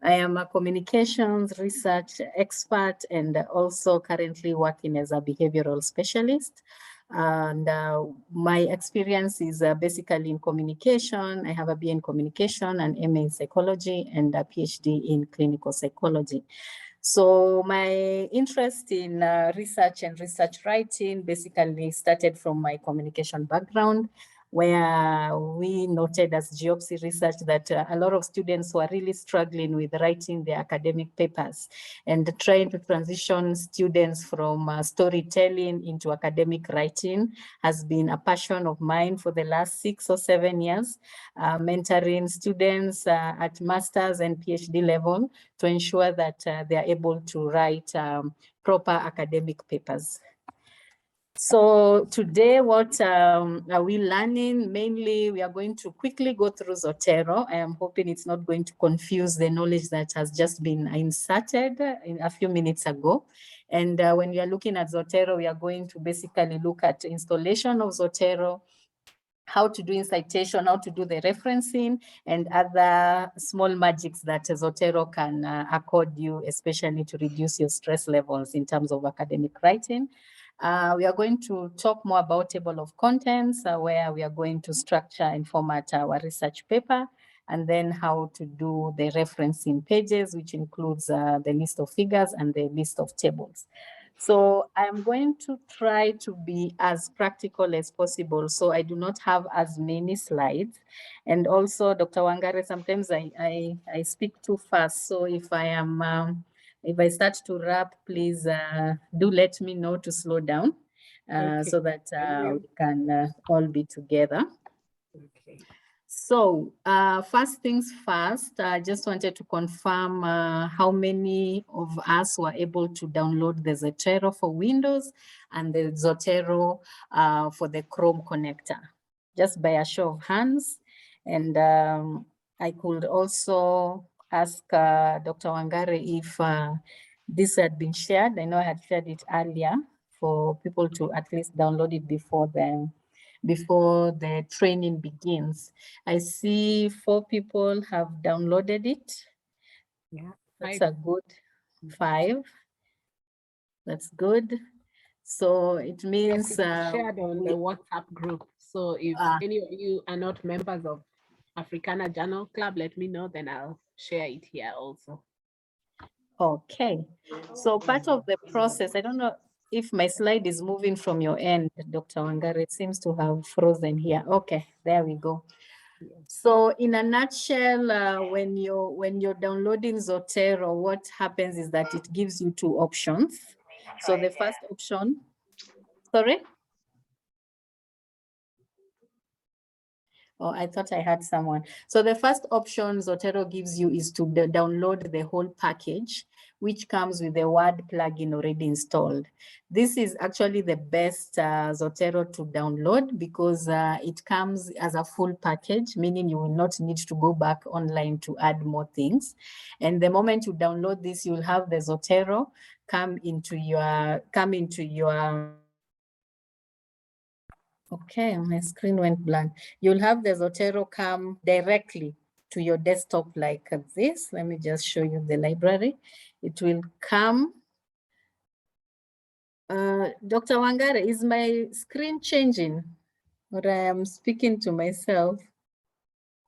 I am a communications research expert and also currently working as a behavioral specialist. And my experience is basically in communication. I have a BA in communication, an MA in psychology, and a PhD in clinical psychology. So my interest in research and research writing basically started from my communication background, where we noted as Geopsy research that a lot of students were really struggling with writing their academic papers, and trying to transition students from storytelling into academic writing has been a passion of mine for the last 6 or 7 years, mentoring students at master's and PhD level to ensure that they are able to write proper academic papers. So today, what are we learning? Mainly, we are going to quickly go through Zotero. I am hoping it's not going to confuse the knowledge that has just been inserted in a few minutes ago. And when we are looking at Zotero, we are going to basically look at installation of Zotero, how to do in citation, how to do the referencing, and other small magics that Zotero can accord you, especially to reduce your stress levels in terms of academic writing. We are going to talk more about table of contents, where we are going to structure and format our research paper, and then how to do the referencing pages, which includes the list of figures and the list of tables. So I'm going to try to be as practical as possible, so I do not have as many slides. And also, Dr. Wangare, sometimes I speak too fast, so if I start to rap, please do let me know to slow down, Okay. so that we can all be together. Okay. So first things first, I just wanted to confirm how many of us were able to download the Zotero for Windows and the Zotero for the Chrome connector, just by a show of hands. And I could also ask Dr. Wangare if this had been shared. I know I had shared it earlier for people to at least download it before the training begins. I see 4 people have downloaded it. Yeah, That's 5. a good 5. That's good. So it means shared on the WhatsApp group. So if any of you are not members of Africana Journal Club, let me know, then I'll share it here also. Okay, so part of the process, I don't know if my slide is moving from your end, Dr. Wangari, it seems to have frozen here. Okay, there we go. So in a nutshell, when you're downloading Zotero, what happens is that it gives you two options. So the first option, sorry? Oh, I thought I had someone. So the first option Zotero gives you is to download the whole package, which comes with the Word plugin already installed. This is actually the best Zotero to download because it comes as a full package, meaning you will not need to go back online to add more things. And the moment you download this, you'll have the Zotero come into your okay, my screen went blank. You'll have the Zotero come directly to your desktop like this. Let me just show you the library. It will come. Dr. Wangari, is my screen changing? Or I am speaking to myself?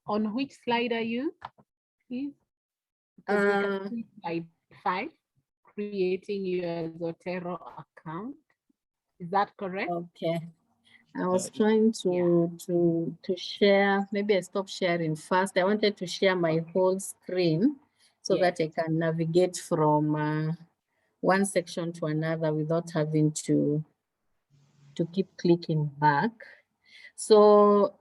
On which slide are you, please? Because we can see slide 5, creating your Zotero account. Is that correct? Okay. I was trying to share, maybe I stopped sharing first. I wanted to share my whole screen so that I can navigate from one section to another without having to keep clicking back. So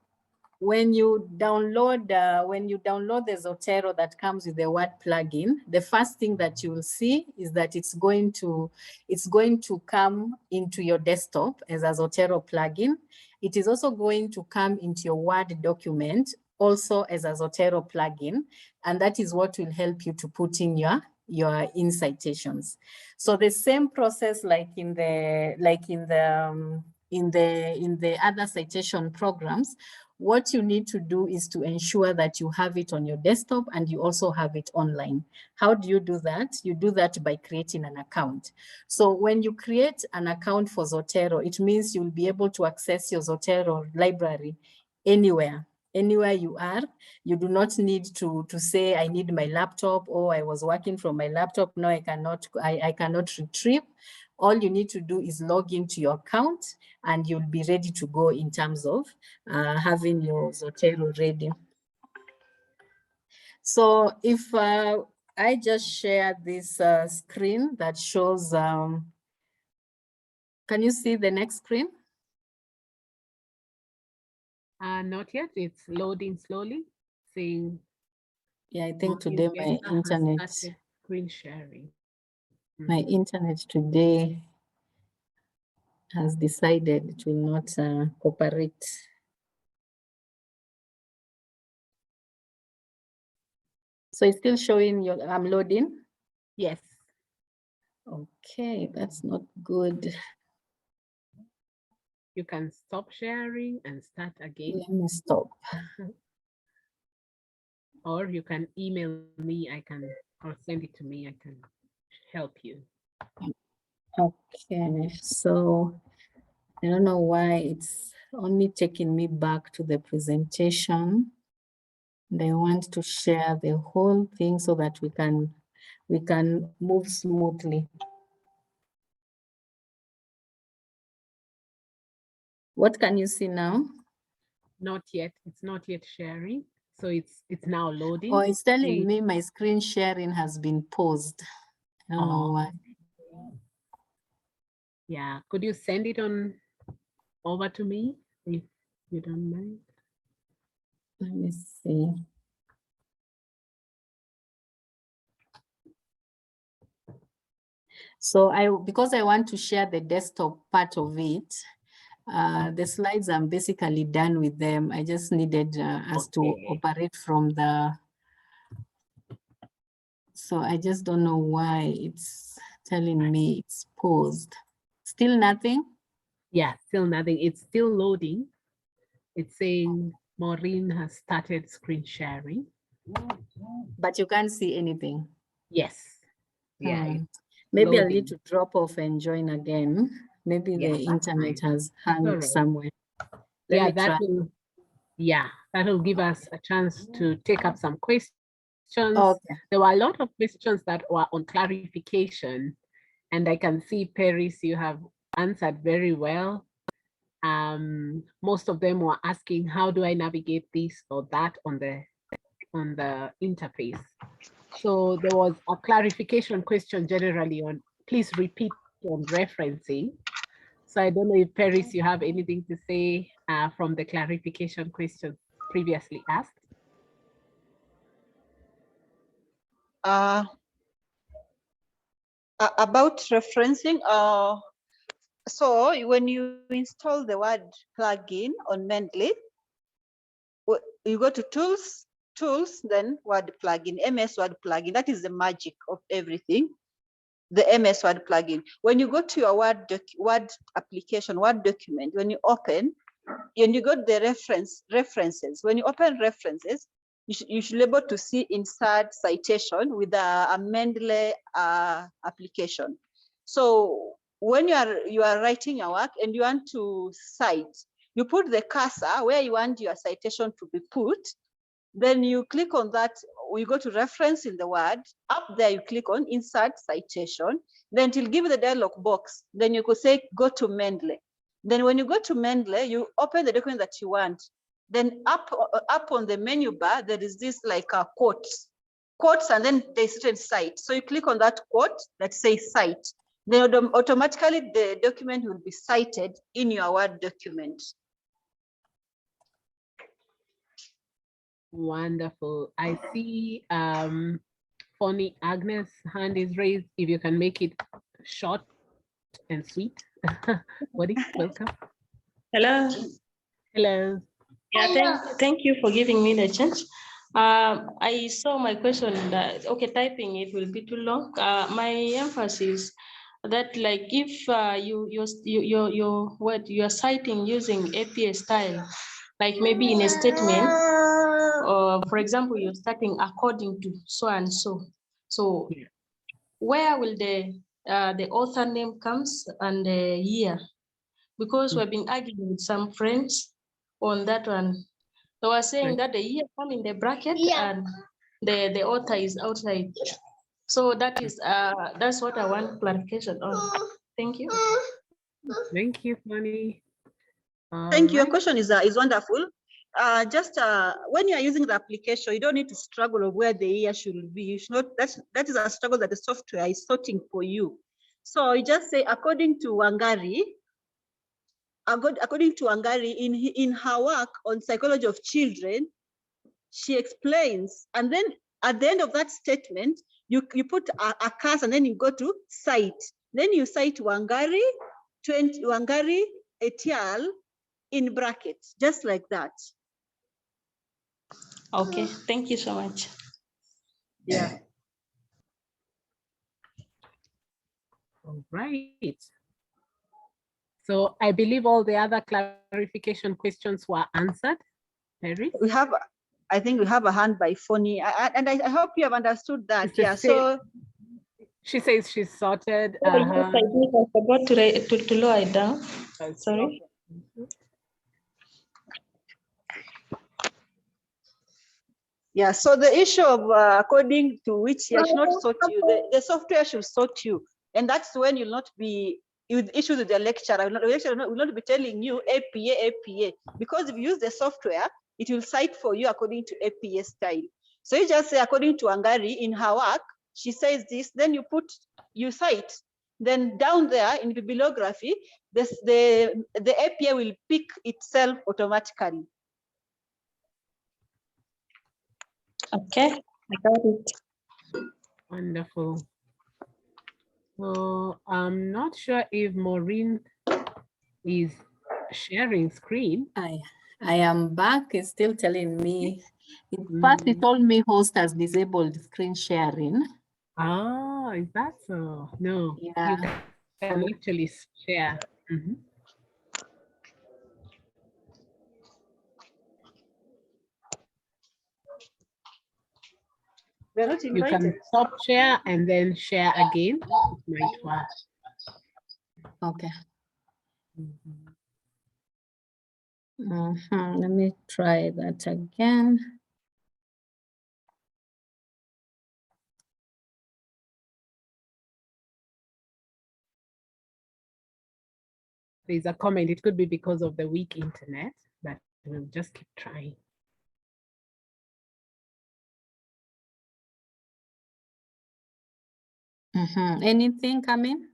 when you download the Zotero that comes with the Word plugin, the first thing that you will see is that it's going to come into your desktop as a Zotero plugin. It is also going to come into your Word document also as a Zotero plugin, and that is what will help you to put in your in citations. So the same process like in the other citation programs, what you need to do is to ensure that you have it on your desktop and you also have it online. How do you do that? You do that by creating an account. So when you create an account for Zotero, it means you'll be able to access your Zotero library anywhere you are. You do not need to say, I need my laptop, or I was working from my laptop. No, I cannot retrieve. All you need to do is log into your account and you'll be ready to go in terms of having your Zotero ready. So if I just share this screen that shows, can you see the next screen? Not yet, it's loading slowly, saying. Yeah, I think today my internet. Screen sharing. My internet today has decided it will not cooperate. So it's still showing I'm loading? Yes. Okay, that's not good. You can stop sharing and start again. Let me stop. Or you can email me, or send it to me, I can help you. Okay, so I don't know why it's only taking me back to the presentation. They want to share the whole thing so that we can move smoothly. What can you see now? Not yet. It's not yet sharing. So it's now loading. Oh, it's telling me my screen sharing has been paused. I don't know why. Yeah. Could you send it over to me if you don't mind? Let me see. So because I want to share the desktop part of it, the slides, I'm basically done with them. I just needed us to operate from so I just don't know why it's telling me it's paused. Still nothing? Yeah, still nothing. It's still loading. It's saying Maureen has started screen sharing. But you can't see anything? Yes. Yeah. Maybe I'll need to drop off and join again. Maybe the internet has hung somewhere. Let me try. Yeah, that'll give us a chance to take up some questions. Okay. There were a lot of questions that were on clarification, and I can see, Peris, you have answered very well. Most of them were asking, how do I navigate this or that on the interface? So there was a clarification question generally on, please repeat on referencing. So I don't know if, Peris, you have anything to say from the clarification question previously asked. About referencing, so when you install the word plugin on Mendeley, you go to tools, then word plugin, MS word plugin. That is the magic of everything. The MS word plugin. When you go to your word application, word document, when you open, and you got the references. When you open references, you should be able to see insert citation with a Mendeley application. So when you are writing your work and you want to cite, you put the cursor where you want your citation to be put. Then you click on that. We go to reference in the word. Up there, you click on insert citation. Then it will give you the dialog box. Then you could say go to Mendeley. Then when you go to Mendeley, you open the document that you want. Then up on the menu bar, there is this like a quotes, and then there's certain cite. So you click on that quote that says cite. Then automatically the document will be cited in your Word document. Wonderful. I see Fonny Agnes' hand is raised. If you can make it short and sweet. Wadi, welcome. Hello. Hello. Yeah, thank you for giving me the chance. I saw my question that, okay, typing it will be too long. My emphasis that like if you're citing using APA style, like maybe in a statement, or for example, you're starting according to so and so. So where will the author name comes and the year? Because we've been arguing with some friends on that one. They were saying that the year come in the bracket and the author is outside. So that is that's what I want clarification on. Thank you. Thank you, Fonny. Thank you. Your question is wonderful. Just when you are using the application, you don't need to struggle of where the year should be. You should not. That is a struggle that the software is sorting for you. So you just say according to Wangari. According to Wangari, in her work on psychology of children, she explains, and then at the end of that statement, you put a curse, and then you go to cite. Then you cite Wangari, Wangari et al. In brackets, just like that. Okay, thank you so much. Yeah. All right. So I believe all the other clarification questions were answered. Peris? I think we have a hand by Fonny, and I hope you have understood that. Yeah. So she says she's sorted. Yes, I think I forgot to lower it down. Sorry. Yeah, so the issue of according to which year should not sort you, the software should sort you. And that's when you'll not be, with issues with the lecturer. The lecturer will not be telling you APA. Because if you use the software, it will cite for you according to APA style. So you just say according to Wangari in her work, she says this, then you cite. Then down there in bibliography, the APA will pick itself automatically. Okay, I got it. Wonderful. So I'm not sure if Maureen is sharing screen. I am back. It's still telling me. First, it told me host has disabled screen sharing. Oh, is that so? No, Yeah. you can actually share. We're not You invited. can stop share and then share again. It might work. Okay. Let me try that again. There's a comment. It could be because of the weak internet, but we'll just keep trying. Anything coming?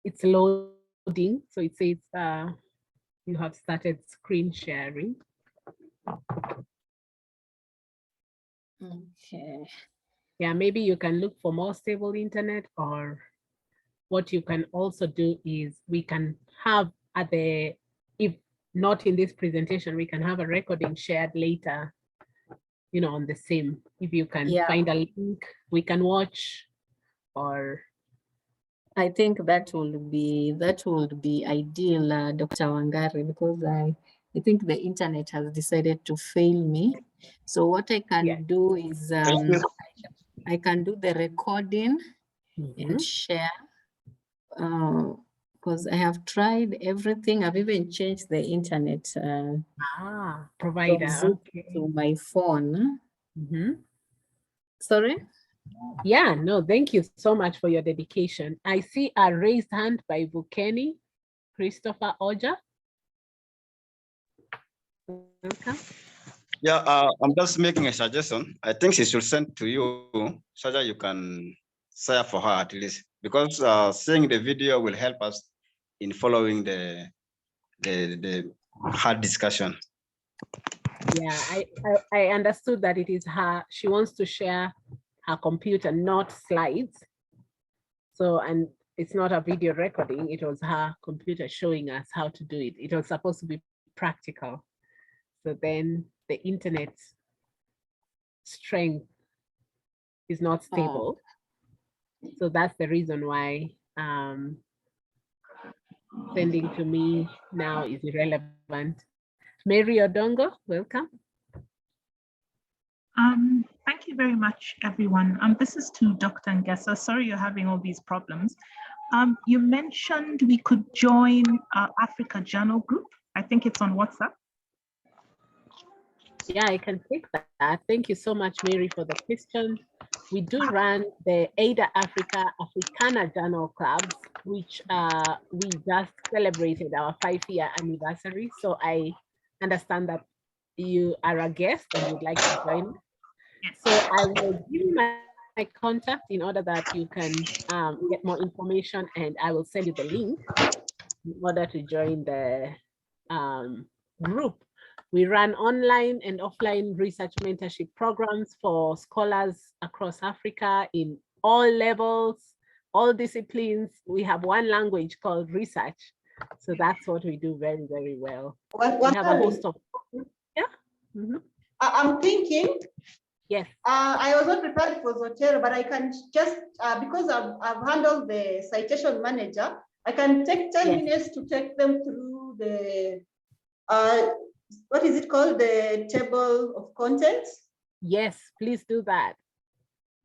It's loading. So it says you have started screen sharing. Okay. Yeah, maybe you can look for more stable internet, or what you can also do is we can have at the, if not in this presentation, we can have a recording shared later, you know, on the same. If you can find a link, we can watch, or I think that would be ideal, Dr. Wangari, because I think the internet has decided to fail me. So what I can do is I can do the recording and share, because I have tried everything. I've even changed the internet provider. from Zoom to my phone. Sorry? Yeah, no, thank you so much for your dedication. I see a raised hand by Bukeni, Christopher Oja. Welcome. Yeah, I'm just making a suggestion. I think she should send to you so that you can share for her at least, because seeing the video will help us in following the hard discussion. Yeah, I understood that it is her. She wants to share her computer, not slides. So, and it's not a video recording. It was her computer showing us how to do it. It was supposed to be practical. So then the internet strength is not stable. So that's the reason why sending to me now is irrelevant. Mary Odongo, welcome. Thank you very much, everyone. This is to Dr. Ngesa. Sorry you're having all these problems. You mentioned we could join our Africa Journal group. I think it's on WhatsApp. Yeah, I can take that. Thank you so much, Mary, for the question. We do run the Ada Africa Africana Journal Clubs, which we just celebrated our 5-year anniversary. So I understand that you are a guest and would like to join. So I will give you my contact in order that you can get more information, and I will send you the link in order to join the group. We run online and offline research mentorship programs for scholars across Africa in all levels, all disciplines. We have one language called research. So that's what we do very, very well. We have a host of, I'm thinking. Yes. I was not prepared for Zotero, but I can just, because I've handled the citation manager, I can take 10 minutes to take them through the, what is it called? The table of contents? Yes, please do that.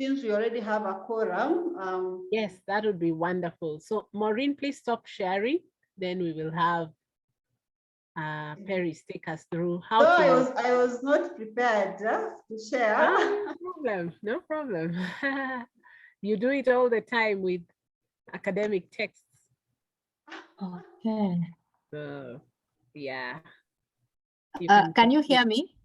Since we already have a quorum. Yes, that would be wonderful. So Maureen, please stop sharing. Then we will have Peris take us through how to. I was not prepared to share. No problem, no problem. You do it all the time with academic texts. Okay. So, yeah. Can you hear me?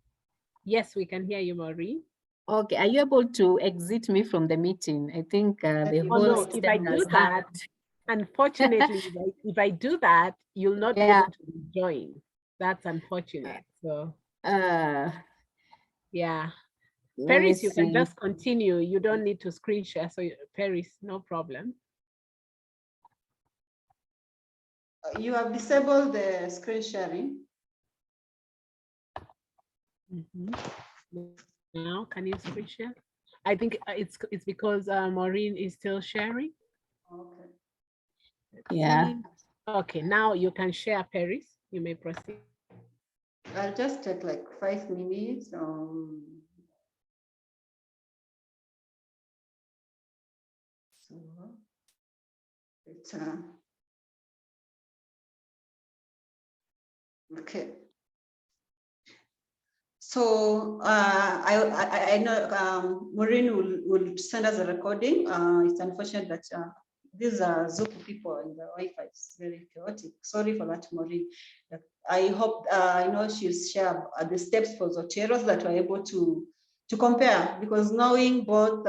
Yes, we can hear you, Maureen. Okay, are you able to exit me from the meeting? I think the whole if I do that, unfortunately, if I do that, you'll not be able to join. That's unfortunate. So, yeah. Peris, you can just continue. You don't need to screen share. So, Peris, no problem. You have disabled the screen sharing. Now, can you screen share? I think it's because Maureen is still sharing. Okay. Yeah. Okay, now you can share, Peris. You may proceed. I'll just take like 5 minutes. So it's okay. So I know Maureen will send us a recording. It's unfortunate that these are Zoom people and the Wi-Fi is very chaotic. Sorry for that, Maureen. I hope I know she'll share the steps for Zotero so that we're able to compare, because knowing both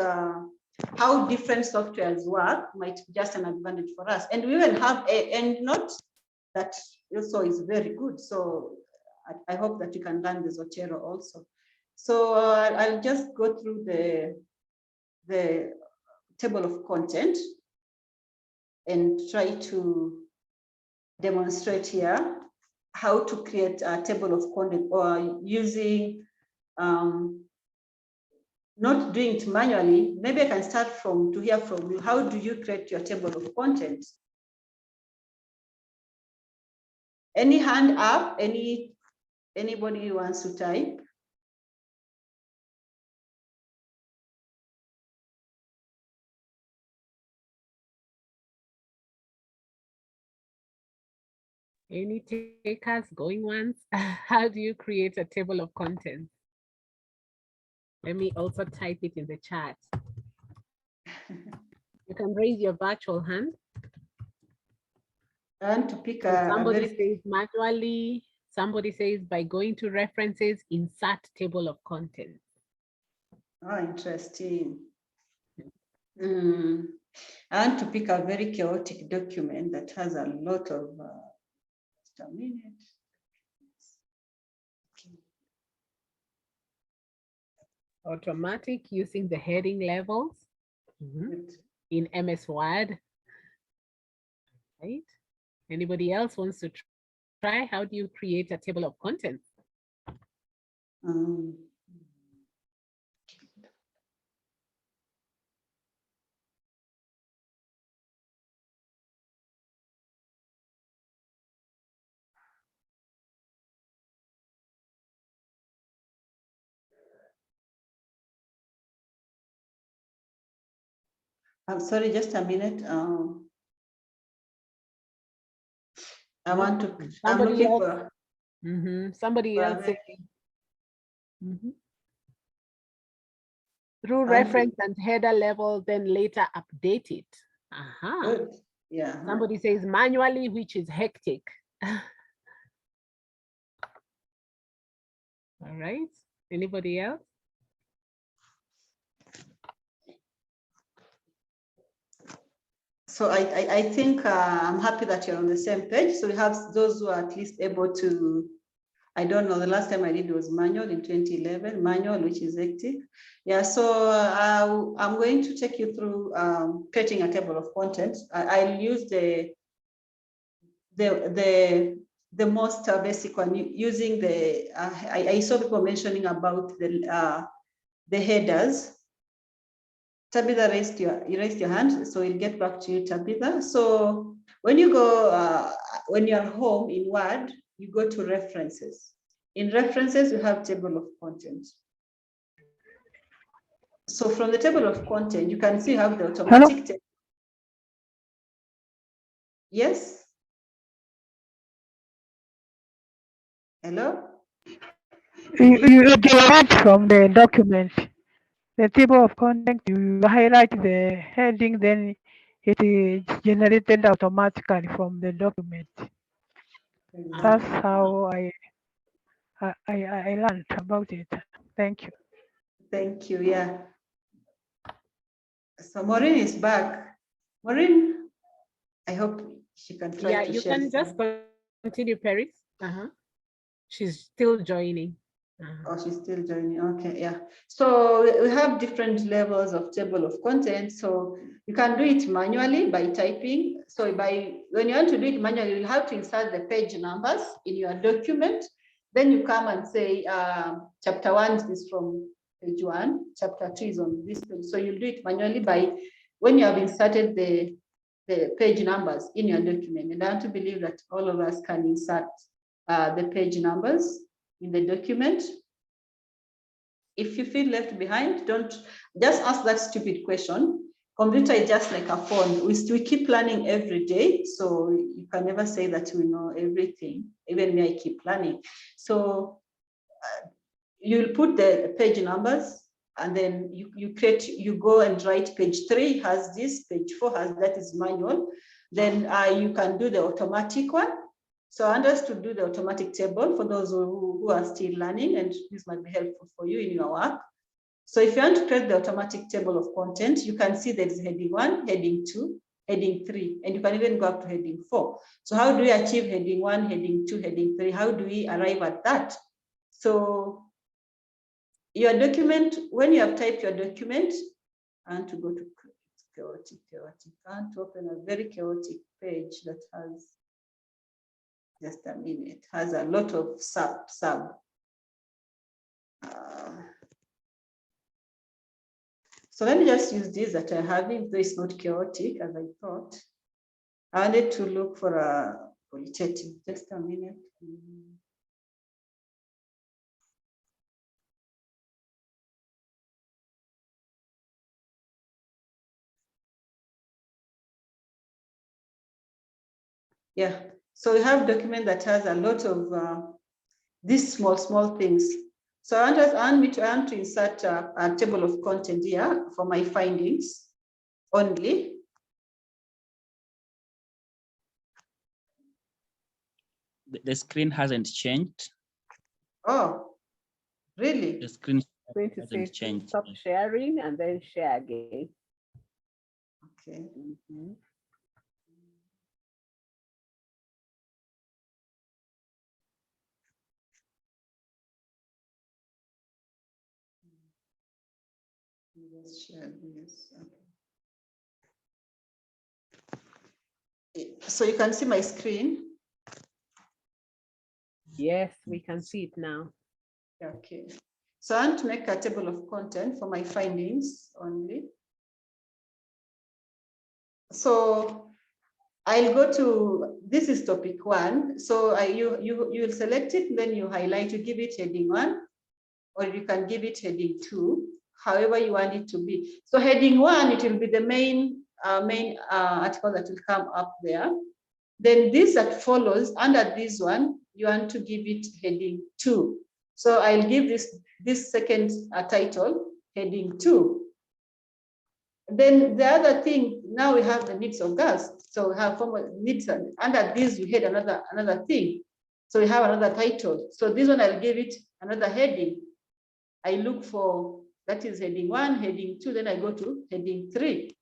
how different softwares work might be just an advantage for us. And we will have a end note that also is very good. So I hope that you can learn the Zotero also. So I'll just go through the table of content and try to demonstrate here how to create a table of content, or using, not doing it manually. Maybe I can start to hear from you. How do you create your table of content? Any hand up? Anybody who wants to type? Any takers going once? How do you create a table of contents? Let me also type it in the chat. You can raise your virtual hand. And to pick somebody says manually, somebody says by going to references, insert table of contents. Oh, interesting. And to pick a very chaotic document that has a lot of, just a minute. Automatic using the heading levels in MS Word. Right? Anybody else wants to try? How do you create a table of contents? I'm sorry, just a minute. I want to. Somebody else. Somebody else saying. Through reference and header level, then later update it. Good. Yeah. Somebody says manually, which is hectic. All right. Anybody else? So I think I'm happy that you're on the same page. So we have those who are at least able to, I don't know, the last time I did was manual in 2011, manual, which is hectic. Yeah, so I'm going to take you through creating a table of contents. I'll use the most basic one, using the, I saw people mentioning about the headers. Tabitha you raised your hand, so we'll get back to you, Tabitha. So when you go, when you're home in Word, you go to references. In references, you have table of contents. So from the table of content, you can see you have the automatic table. Yes? Hello? You derived from the document. The table of content, you highlight the heading, then it is generated automatically from the document. That's how I learned about it. Thank you. Thank you. Yeah. So Maureen is back. Maureen, I hope she can try to share. Yeah, you can just continue, Peris. She's still joining. Oh, she's still joining. Okay, yeah. So we have different levels of table of content. So you can do it manually by typing. So when you want to do it manually, you'll have to insert the page numbers in your document. Then you come and say, chapter 1 is from page 1, chapter 2 is on this page. So you'll do it manually when you have inserted the page numbers in your document. And I want to believe that all of us can insert the page numbers in the document. If you feel left behind, don't just ask that stupid question. Computer is just like a phone. We keep learning every day, so you can never say that we know everything. Even me, I keep learning. So you'll put the page numbers, and then you go and write page 3 has this, page 4 has that, is manual. Then you can do the automatic one. So I understood do the automatic table for those who are still learning, and this might be helpful for you in your work. So if you want to create the automatic table of content, you can see there is heading 1, heading 2, heading 3, and you can even go up to heading 4. So how do we achieve heading 1, heading 2, heading 3? How do we arrive at that? So your document, when you have typed your document, I want to go to chaotic. I want to open a very chaotic page that has, just a minute, has a lot of sub. So let me just use this that I have, if it's not chaotic as I thought. I wanted to look for a qualitative, just a minute. Yeah, so we have document that has a lot of these small things. So I want to insert a table of content here for my findings only. The screen hasn't changed. Oh, really? The screen Going to say hasn't changed. stop sharing and then share again. Okay. Let's share this. Okay. So you can see my screen. Yes, we can see it now. Okay. So I want to make a table of content for my findings only. So I'll go to, this is topic 1. So you'll select it, then you highlight, you give it heading 1, or you can give it heading 2, however you want it to be. So heading 1, it will be the main article that will come up there. Then this that follows under this one, you want to give it heading 2. So I'll give this second title heading 2. Then the other thing, now we have the needs of girls. So we have needs, under this we had another thing. So we have another title. So this one I'll give it another heading. I look for, that is heading 1, heading 2, then I go to heading 3.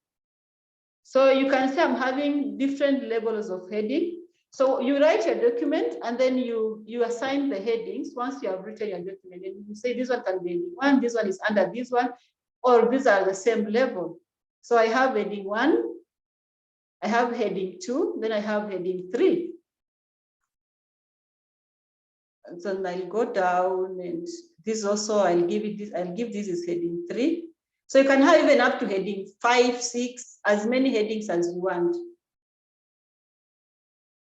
So you can see I'm having different levels of heading. So you write your document and then you assign the headings once you have written your document. And you say this one can be heading 1, this one is under this one, or these are the same level. So I have heading 1, I have heading 2, then I have heading 3. And so I'll go down, and this also I'll give it this, I'll give this is heading 3. So you can have even up to heading 5, 6, as many headings as you want.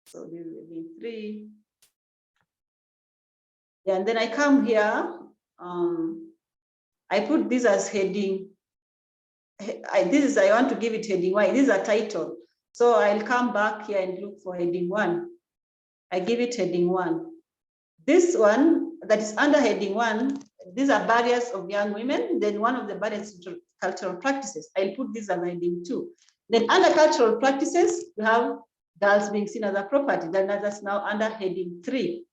So this is heading 3. Yeah, and then I come here, I put this as heading, I want to give it heading 1. This is a title. So I'll come back here and look for heading 1. I give it heading 1. This one that is under heading 1, these are barriers of young women. Then one of the barriers to cultural practices. I'll put this as heading 2. Then under cultural practices, we have girls being seen as a property. Then that's now under heading 3.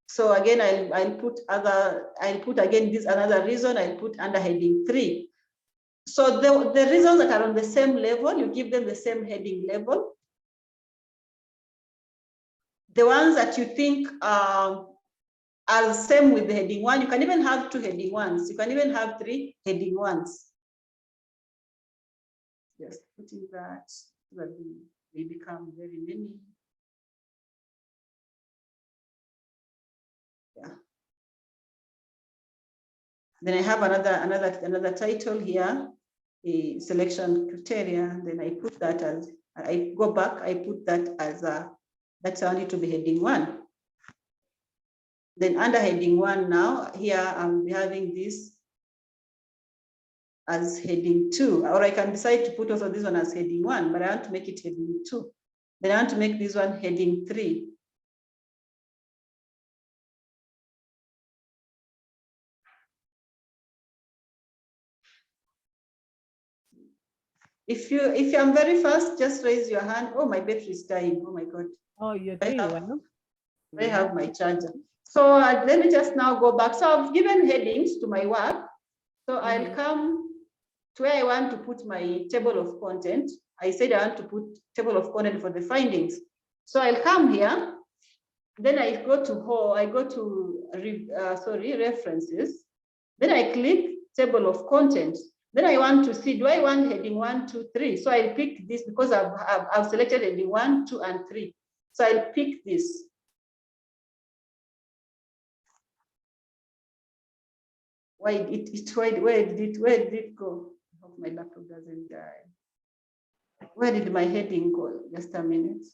So again, I'll put again this another reason, I'll put under heading 3. So the reasons that are on the same level, you give them the same heading level. The ones that you think are same with the heading 1, you can even have 2 heading 1s. You can even have 3 heading 1s. Just putting that so that they become very many. Yeah. Then I have another title here, a selection criteria. Then I put that as, I go back, I put that as that's only to be heading 1. Then under heading 1 now, here I'm having this as heading 2, or I can decide to put also this one as heading 1, but I want to make it heading 2. Then I want to make this one heading 3. If I'm very fast, just raise your hand. Oh, my battery is dying. Oh my God. Oh, you're doing well. I have my charger. So let me just now go back. So I've given headings to my work. So I'll come to where I want to put my table of content. I said I want to put table of content for the findings. So I'll come here. Then I go to references. Then I click table of content. Then I want to see, do I want heading 1, 2, 3? So I'll pick this because I've selected heading 1, 2, and 3. So I'll pick this. Where did it go? I hope my laptop doesn't die. Where did my heading go? Just a minute.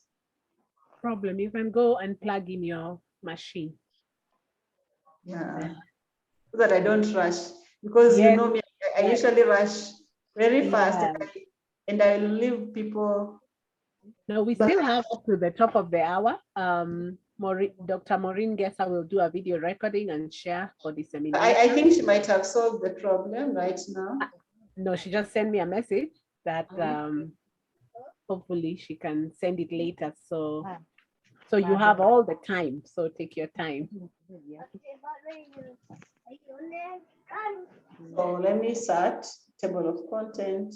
Problem, you can go and plug in your machine. Yeah, so that I don't rush, because you know me, I usually rush very fast, and I leave people. No, we still have up to the top of the hour. Dr. Maureen Ngesa will do a video recording and share for dissemination. I think she might have solved the problem right now. No, she just sent me a message that hopefully she can send it later. So you have all the time. So take your time. So let me search table of content,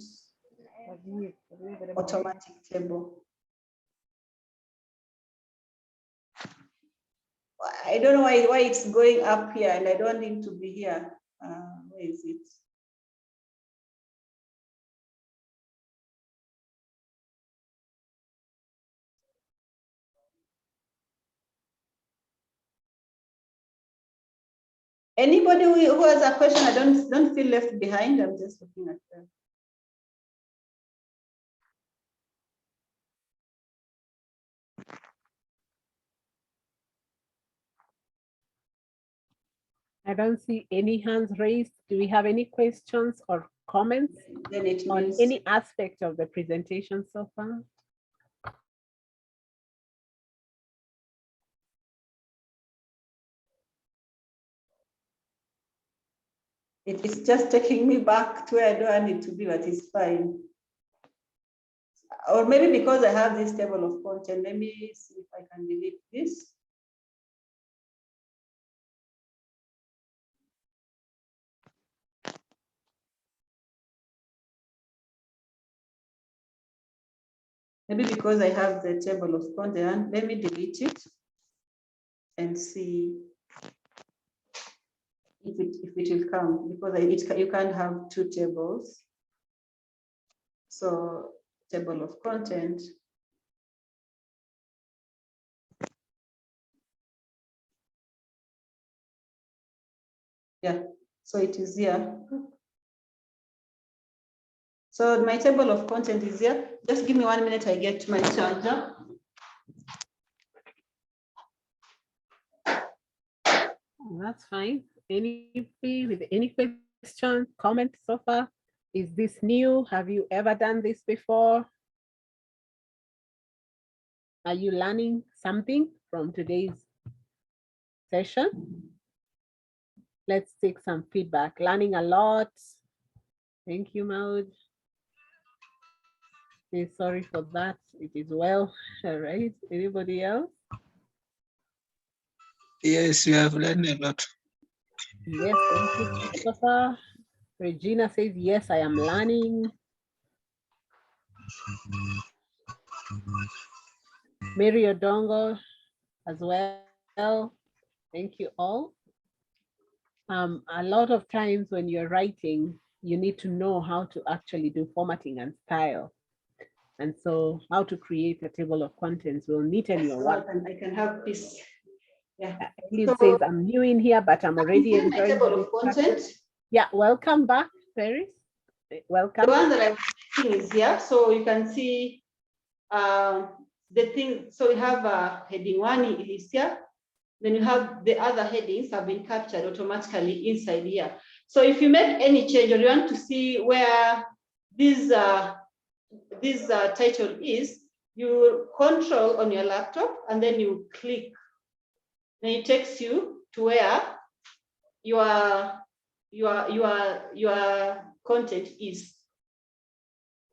automatic table. I don't know why it's going up here, and I don't need to be here. Where is it? Anybody who has a question, I don't feel left behind. I'm just looking at them. I don't see any hands raised. Do we have any questions or comments on any aspect of the presentation so far? It's just taking me back to where I don't need to be, but it's fine. Or maybe because I have this table of content, let me see if I can delete this. Maybe because I have the table of content, let me delete it and see if it will come, because you can't have two tables. So table of content. Yeah, so it is here. So my table of content is here. Just give me 1 minute, I get my charger. That's fine. Anybody with any questions, comments so far? Is this new? Have you ever done this before? Are you learning something from today's session? Let's take some feedback. Learning a lot. Thank you, Maud. Sorry for that. It is well. All right. Anybody else? Yes, we have learned a lot. Yes, thank you, Christopher. Regina says, yes, I am learning. Mary Odongo as well. Thank you all. A lot of times when you're writing, you need to know how to actually do formatting and style. And so how to create a table of contents will neaten your work. I can have this. Yeah. It says, I'm new in here, but I'm already enjoying the content. Yeah, welcome back, Peris. Welcome. The one that I'm making is here, so you can see the thing. So we have heading 1 is here. Then you have the other headings have been captured automatically inside here. So if you make any change or you want to see where this title is, you control on your laptop and then you click. Then it takes you to where your content is.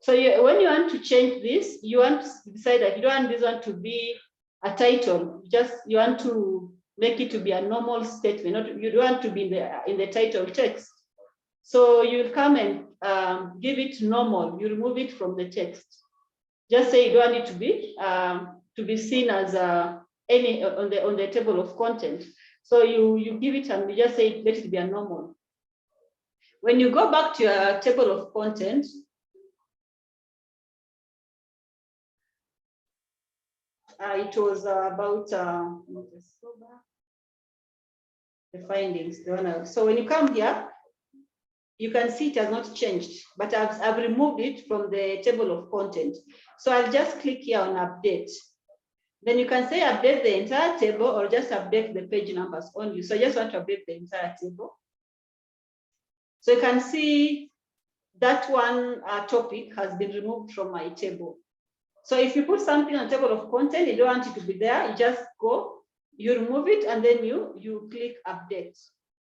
So when you want to change this, you want to decide that you don't want this one to be a title. You want to make it to be a normal statement. You don't want to be in the title text. So you'll come and give it normal. You remove it from the text. Just say you don't want it to be seen as any on the table of content. So you give it and you just say let it be a normal. When you go back to your table of content, it was about the findings. So when you come here, you can see it has not changed, but I've removed it from the table of content. So I'll just click here on update. Then you can say update the entire table or just update the page numbers only. So I just want to update the entire table. So you can see that one topic has been removed from my table. So if you put something on table of content, you don't want it to be there, you just go, you remove it, and then you click update.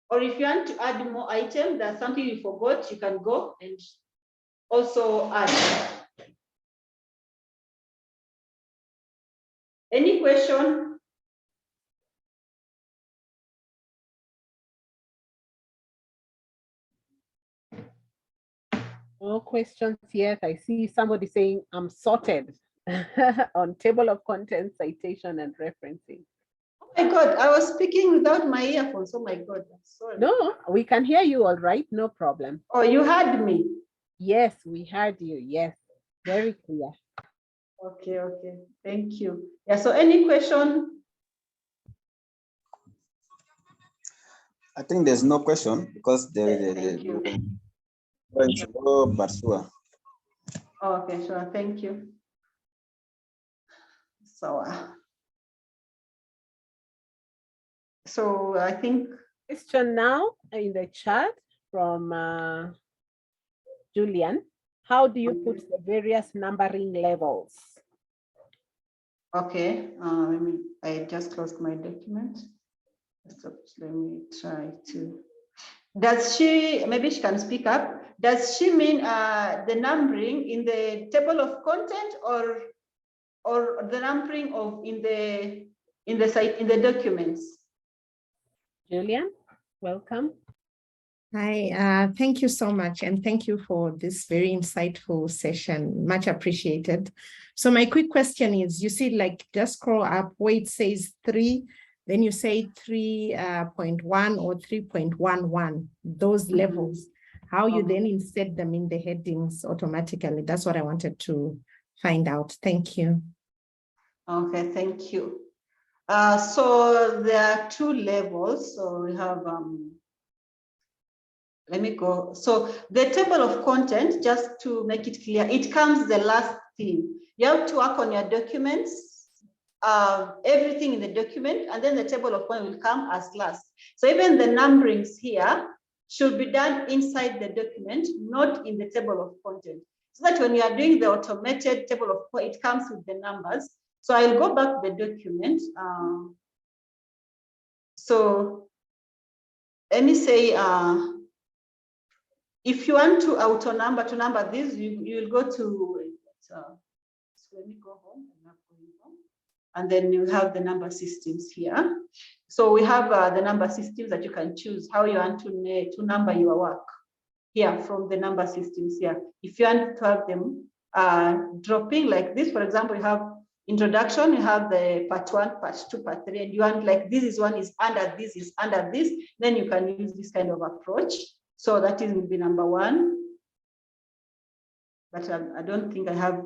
Or if you want to add more items, there's something you forgot, you can go and also add. Any question? No questions yet. I see somebody saying I'm sorted on table of contents, citation, and referencing. Oh my God, I was speaking without my earphones. Oh my God, sorry. No, we can hear you all right, no problem. Oh, you heard me? Yes, we heard you. Yes, very clear. Okay, thank you. Yeah, so any question? I think there's no question because Okay, sure, thank you. So I think question now in the chat from Julian. How do you put the various numbering levels? Okay, I just closed my document. So let me try to. Does she, maybe she can speak up. Does she mean the numbering in the table of content or the numbering of in the site, in the documents? Julian, welcome. Hi, thank you so much. And thank you for this very insightful session, much appreciated. So my quick question is, you see, like just scroll up where it says 3, then you say 3.1 or 3.11, those levels, how you then insert them in the headings automatically. That's what I wanted to find out. Thank you. Okay, thank you. So there are 2 levels. So we have, let me go. So the table of content, just to make it clear, it comes the last thing. You have to work on your documents, everything in the document, and then the table of content will come as last. So even the numberings here should be done inside the document, not in the table of content. So that when you are doing the automated table of content, it comes with the numbers. So I'll go back to the document. So let me say, if you want to to number this, you will go to, so let me go home. I'm not going home. And then you have the number systems here. So we have the number systems that you can choose how you want to number your work here from the number systems here. If you want to have them dropping like this, for example, you have introduction, you have the part 1, part 2, part 3, and you want like this is one is under this, is under this, then you can use this kind of approach. So that is will be number 1. But I don't think I have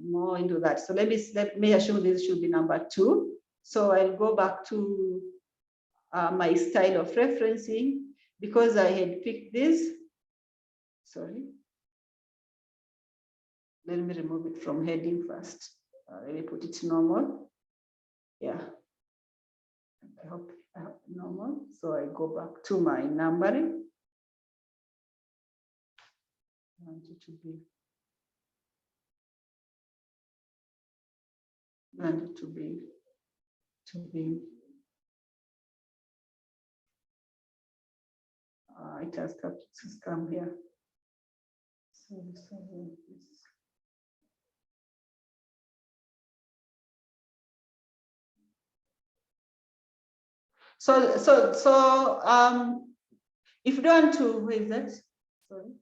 more into that. So let me assume this should be number 2. So I'll go back to my style of referencing because I had picked this. Sorry. Let me remove it from heading first. Let me put it normal. Yeah. I hope normal. So I go back to my numbering. I want it to be. And to be it has come here. So If you don't want to, where is that? Sorry.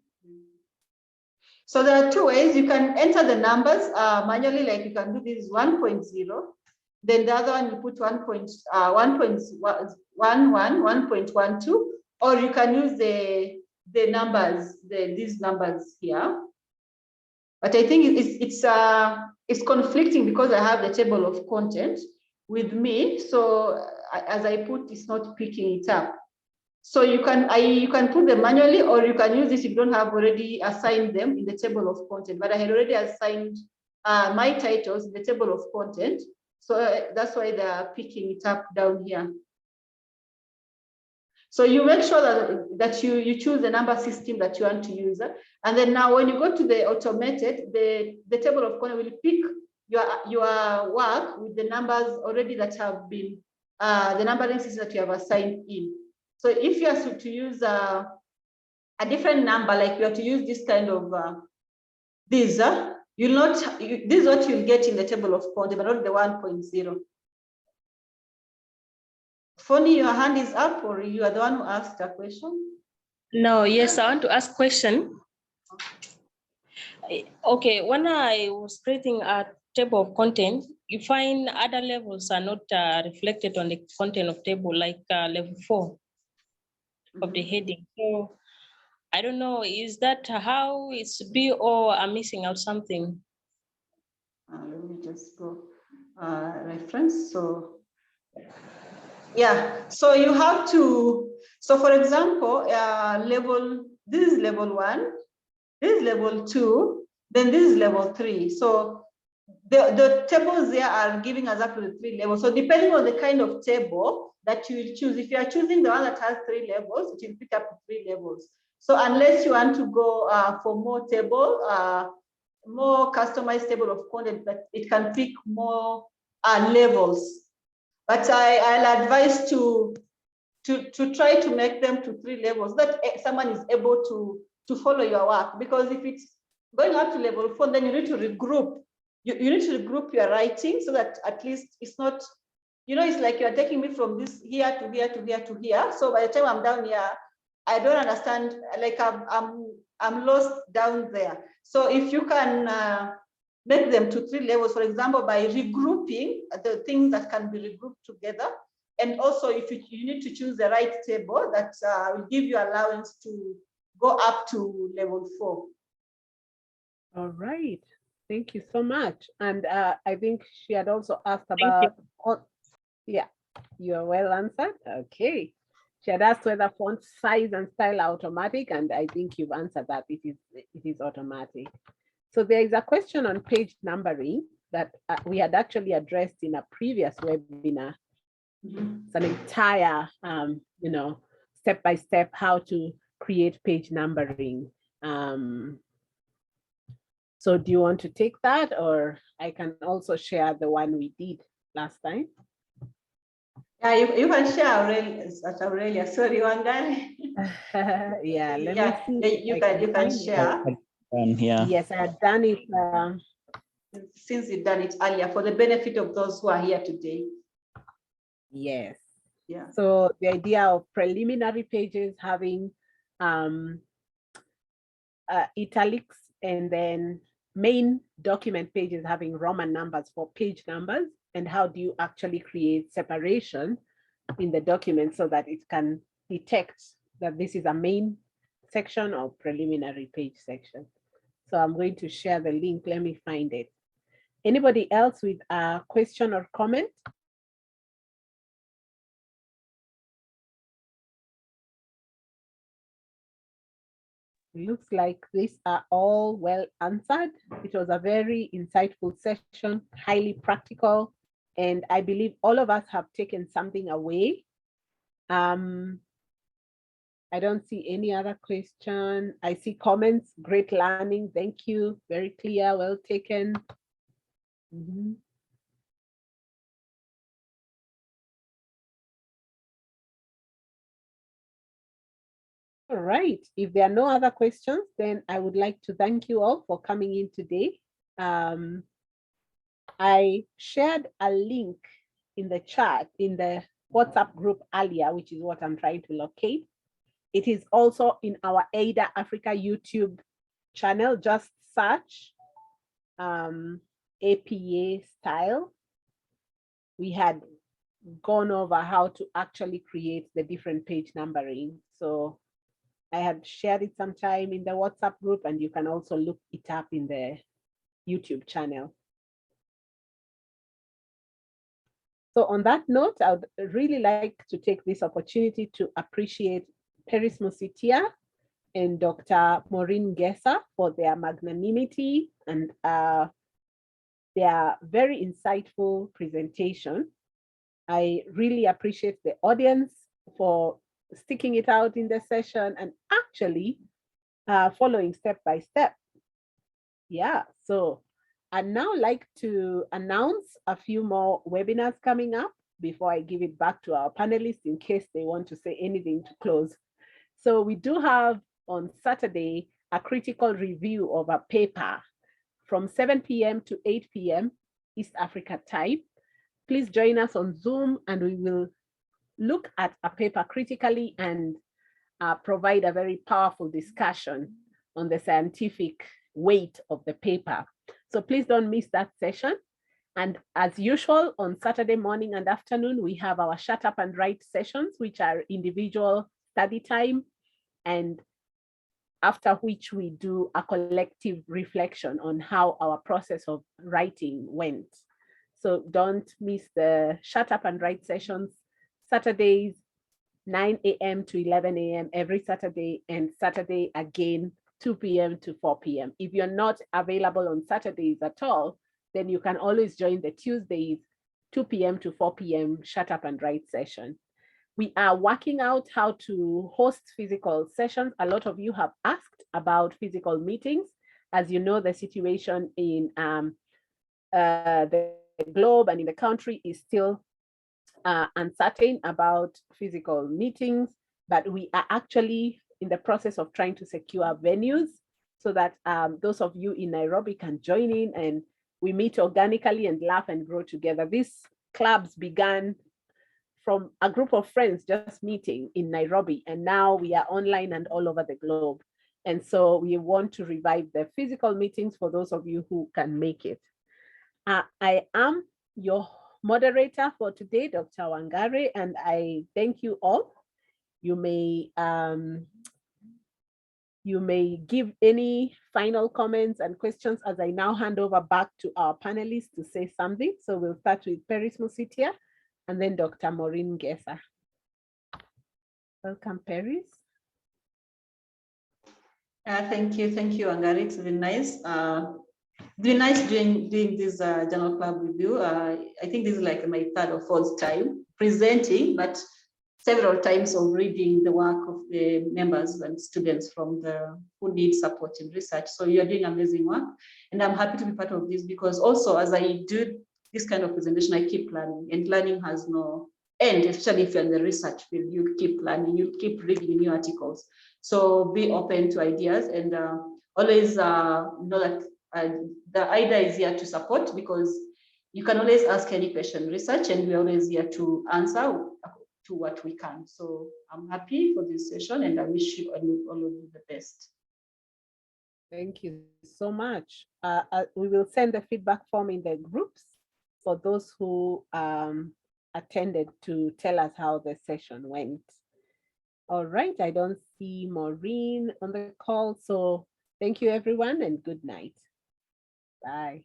So there are two ways you can enter the numbers manually, like you can do this 1.0, then the other one you put 1.11, 1.12, or you can use the numbers, these numbers here. But I think it's conflicting because I have the table of content with me. So as I put, it's not picking it up. So you can put them manually, or you can use this if you don't have already assigned them in the table of content. But I had already assigned my titles in the table of content. So that's why they're picking it up down here. So you make sure that you choose the number system that you want to use. And then now when you go to the automated, the table of content will pick your work with the numbers already that have been, the numbering system that you have assigned in. So if you are to use a different number, like you have to use this kind of this, you'll not, this is what you'll get in the table of content, but not the 1.0. Fonny, your hand is up, or you are the one who asked a question? No, yes, I want to ask question. Okay, when I was creating a table of content, you find other levels are not reflected on the content of table, like level 4 of the heading. So I don't know, is that how it should be, or I'm missing out something? Let me just go reference. So yeah, so you have to, so for example, this is level 1, this is level 2, then this is level 3. So the tables there are giving us up to the 3 levels. So depending on the kind of table that you will choose, if you are choosing the one that has 3 levels, it will pick up to 3 levels. So unless you want to go for more table, more customized table of content, that it can pick more levels. But I'll advise to try to make them to 3 levels, that someone is able to follow your work. Because if it's going up to level 4, then you need to regroup. You need to regroup your writing so that at least it's not, you know, it's like you're taking me from this here to here to here to here. So by the time I'm down here, I don't understand, like I'm lost down there. So if you can make them to 3 levels, for example, by regrouping the things that can be regrouped together. And also if you need to choose the right table that will give you allowance to go up to level 4. All right. Thank you so much. And I think she had also asked about, yeah, you're well answered. Okay. She had asked whether font size and style are automatic, and I think you've answered that. It is automatic. So there is a question on page numbering that we had actually addressed in a previous webinar. It's an entire, you know, step-by-step how to create page numbering. So do you want to take that, or I can also share the one we did last time? Yeah, you can share Aurelia. Sorry, Wangari. Yeah, let me see. You can share. Yeah. Yes, I had done it. Since you've done it earlier, for the benefit of those who are here today. Yes. Yeah. So the idea of preliminary pages having italics, and then main document pages having Roman numbers for page numbers, and how do you actually create separation in the document so that it can detect that this is a main section or preliminary page section. So I'm going to share the link. Let me find it. Anybody else with a question or comment? It looks like these are all well answered. It was a very insightful session, highly practical, and I believe all of us have taken something away. I don't see any other question. I see comments, great learning, thank you, very clear, well taken. All right, if there are no other questions, then I would like to thank you all for coming in today. I shared a link in the chat, in the WhatsApp group earlier, which is what I'm trying to locate. It is also in our AIDA Africa YouTube channel. Just search APA style. We had gone over how to actually create the different page numbering. So I had shared it sometime in the WhatsApp group, and you can also look it up in the YouTube channel. So on that note, I would really like to take this opportunity to appreciate Peris Musitia and Dr. Maureen Ngesa for their magnanimity and their very insightful presentation. I really appreciate the audience for sticking it out in the session and actually following step by step. Yeah, so I'd now like to announce a few more webinars coming up before I give it back to our panelists in case they want to say anything to close. So we do have on Saturday a critical review of a paper from 7 p.m. to 8 p.m. East Africa time. Please join us on Zoom and we will look at a paper critically and provide a very powerful discussion on the scientific weight of the paper. So please don't miss that session. And as usual, on Saturday morning and afternoon, we have our Shut Up and Write sessions, which are individual study time, and after which we do a collective reflection on how our process of writing went. So don't miss the Shut Up and Write sessions, Saturdays, 9 a.m. to 11 a.m. every Saturday, and Saturday again, 2 p.m. to 4 p.m. If you're not available on Saturdays at all, then you can always join the Tuesdays, 2 p.m. to 4 p.m. Shut Up and Write session. We are working out how to host physical sessions. A lot of you have asked about physical meetings. As you know, the situation in the globe and in the country is still uncertain about physical meetings, but we are actually in the process of trying to secure venues so that those of you in Nairobi can join in and we meet organically and laugh and grow together. These clubs began from a group of friends just meeting in Nairobi, and now we are online and all over the globe. And so we want to revive the physical meetings for those of you who can make it. I am your moderator for today, Dr. Wangari, and I thank you all. You may give any final comments and questions as I now hand over back to our panelists to say something. So we'll start with Peris Musitia and then Dr. Maureen Ngesa. Welcome, Peris. Thank you, Wangari. It's been nice. It's been nice doing this journal club review. I think this is like my third or fourth time presenting, but several times of reading the work of the members and students from who need support in research. So you're doing amazing work, and I'm happy to be part of this because also as I do this kind of presentation, I keep learning, and learning has no end, especially if you're in the research field. You keep learning, you keep reading new articles. So be open to ideas and always know that the idea is here to support, because you can always ask any question in research, and we're always here to answer to what we can. So I'm happy for this session, and I wish you all of you the best. Thank you so much. We will send the feedback form in the groups for those who attended to tell us how the session went. All right, I don't see Maureen on the call, so thank you everyone and good night. Bye.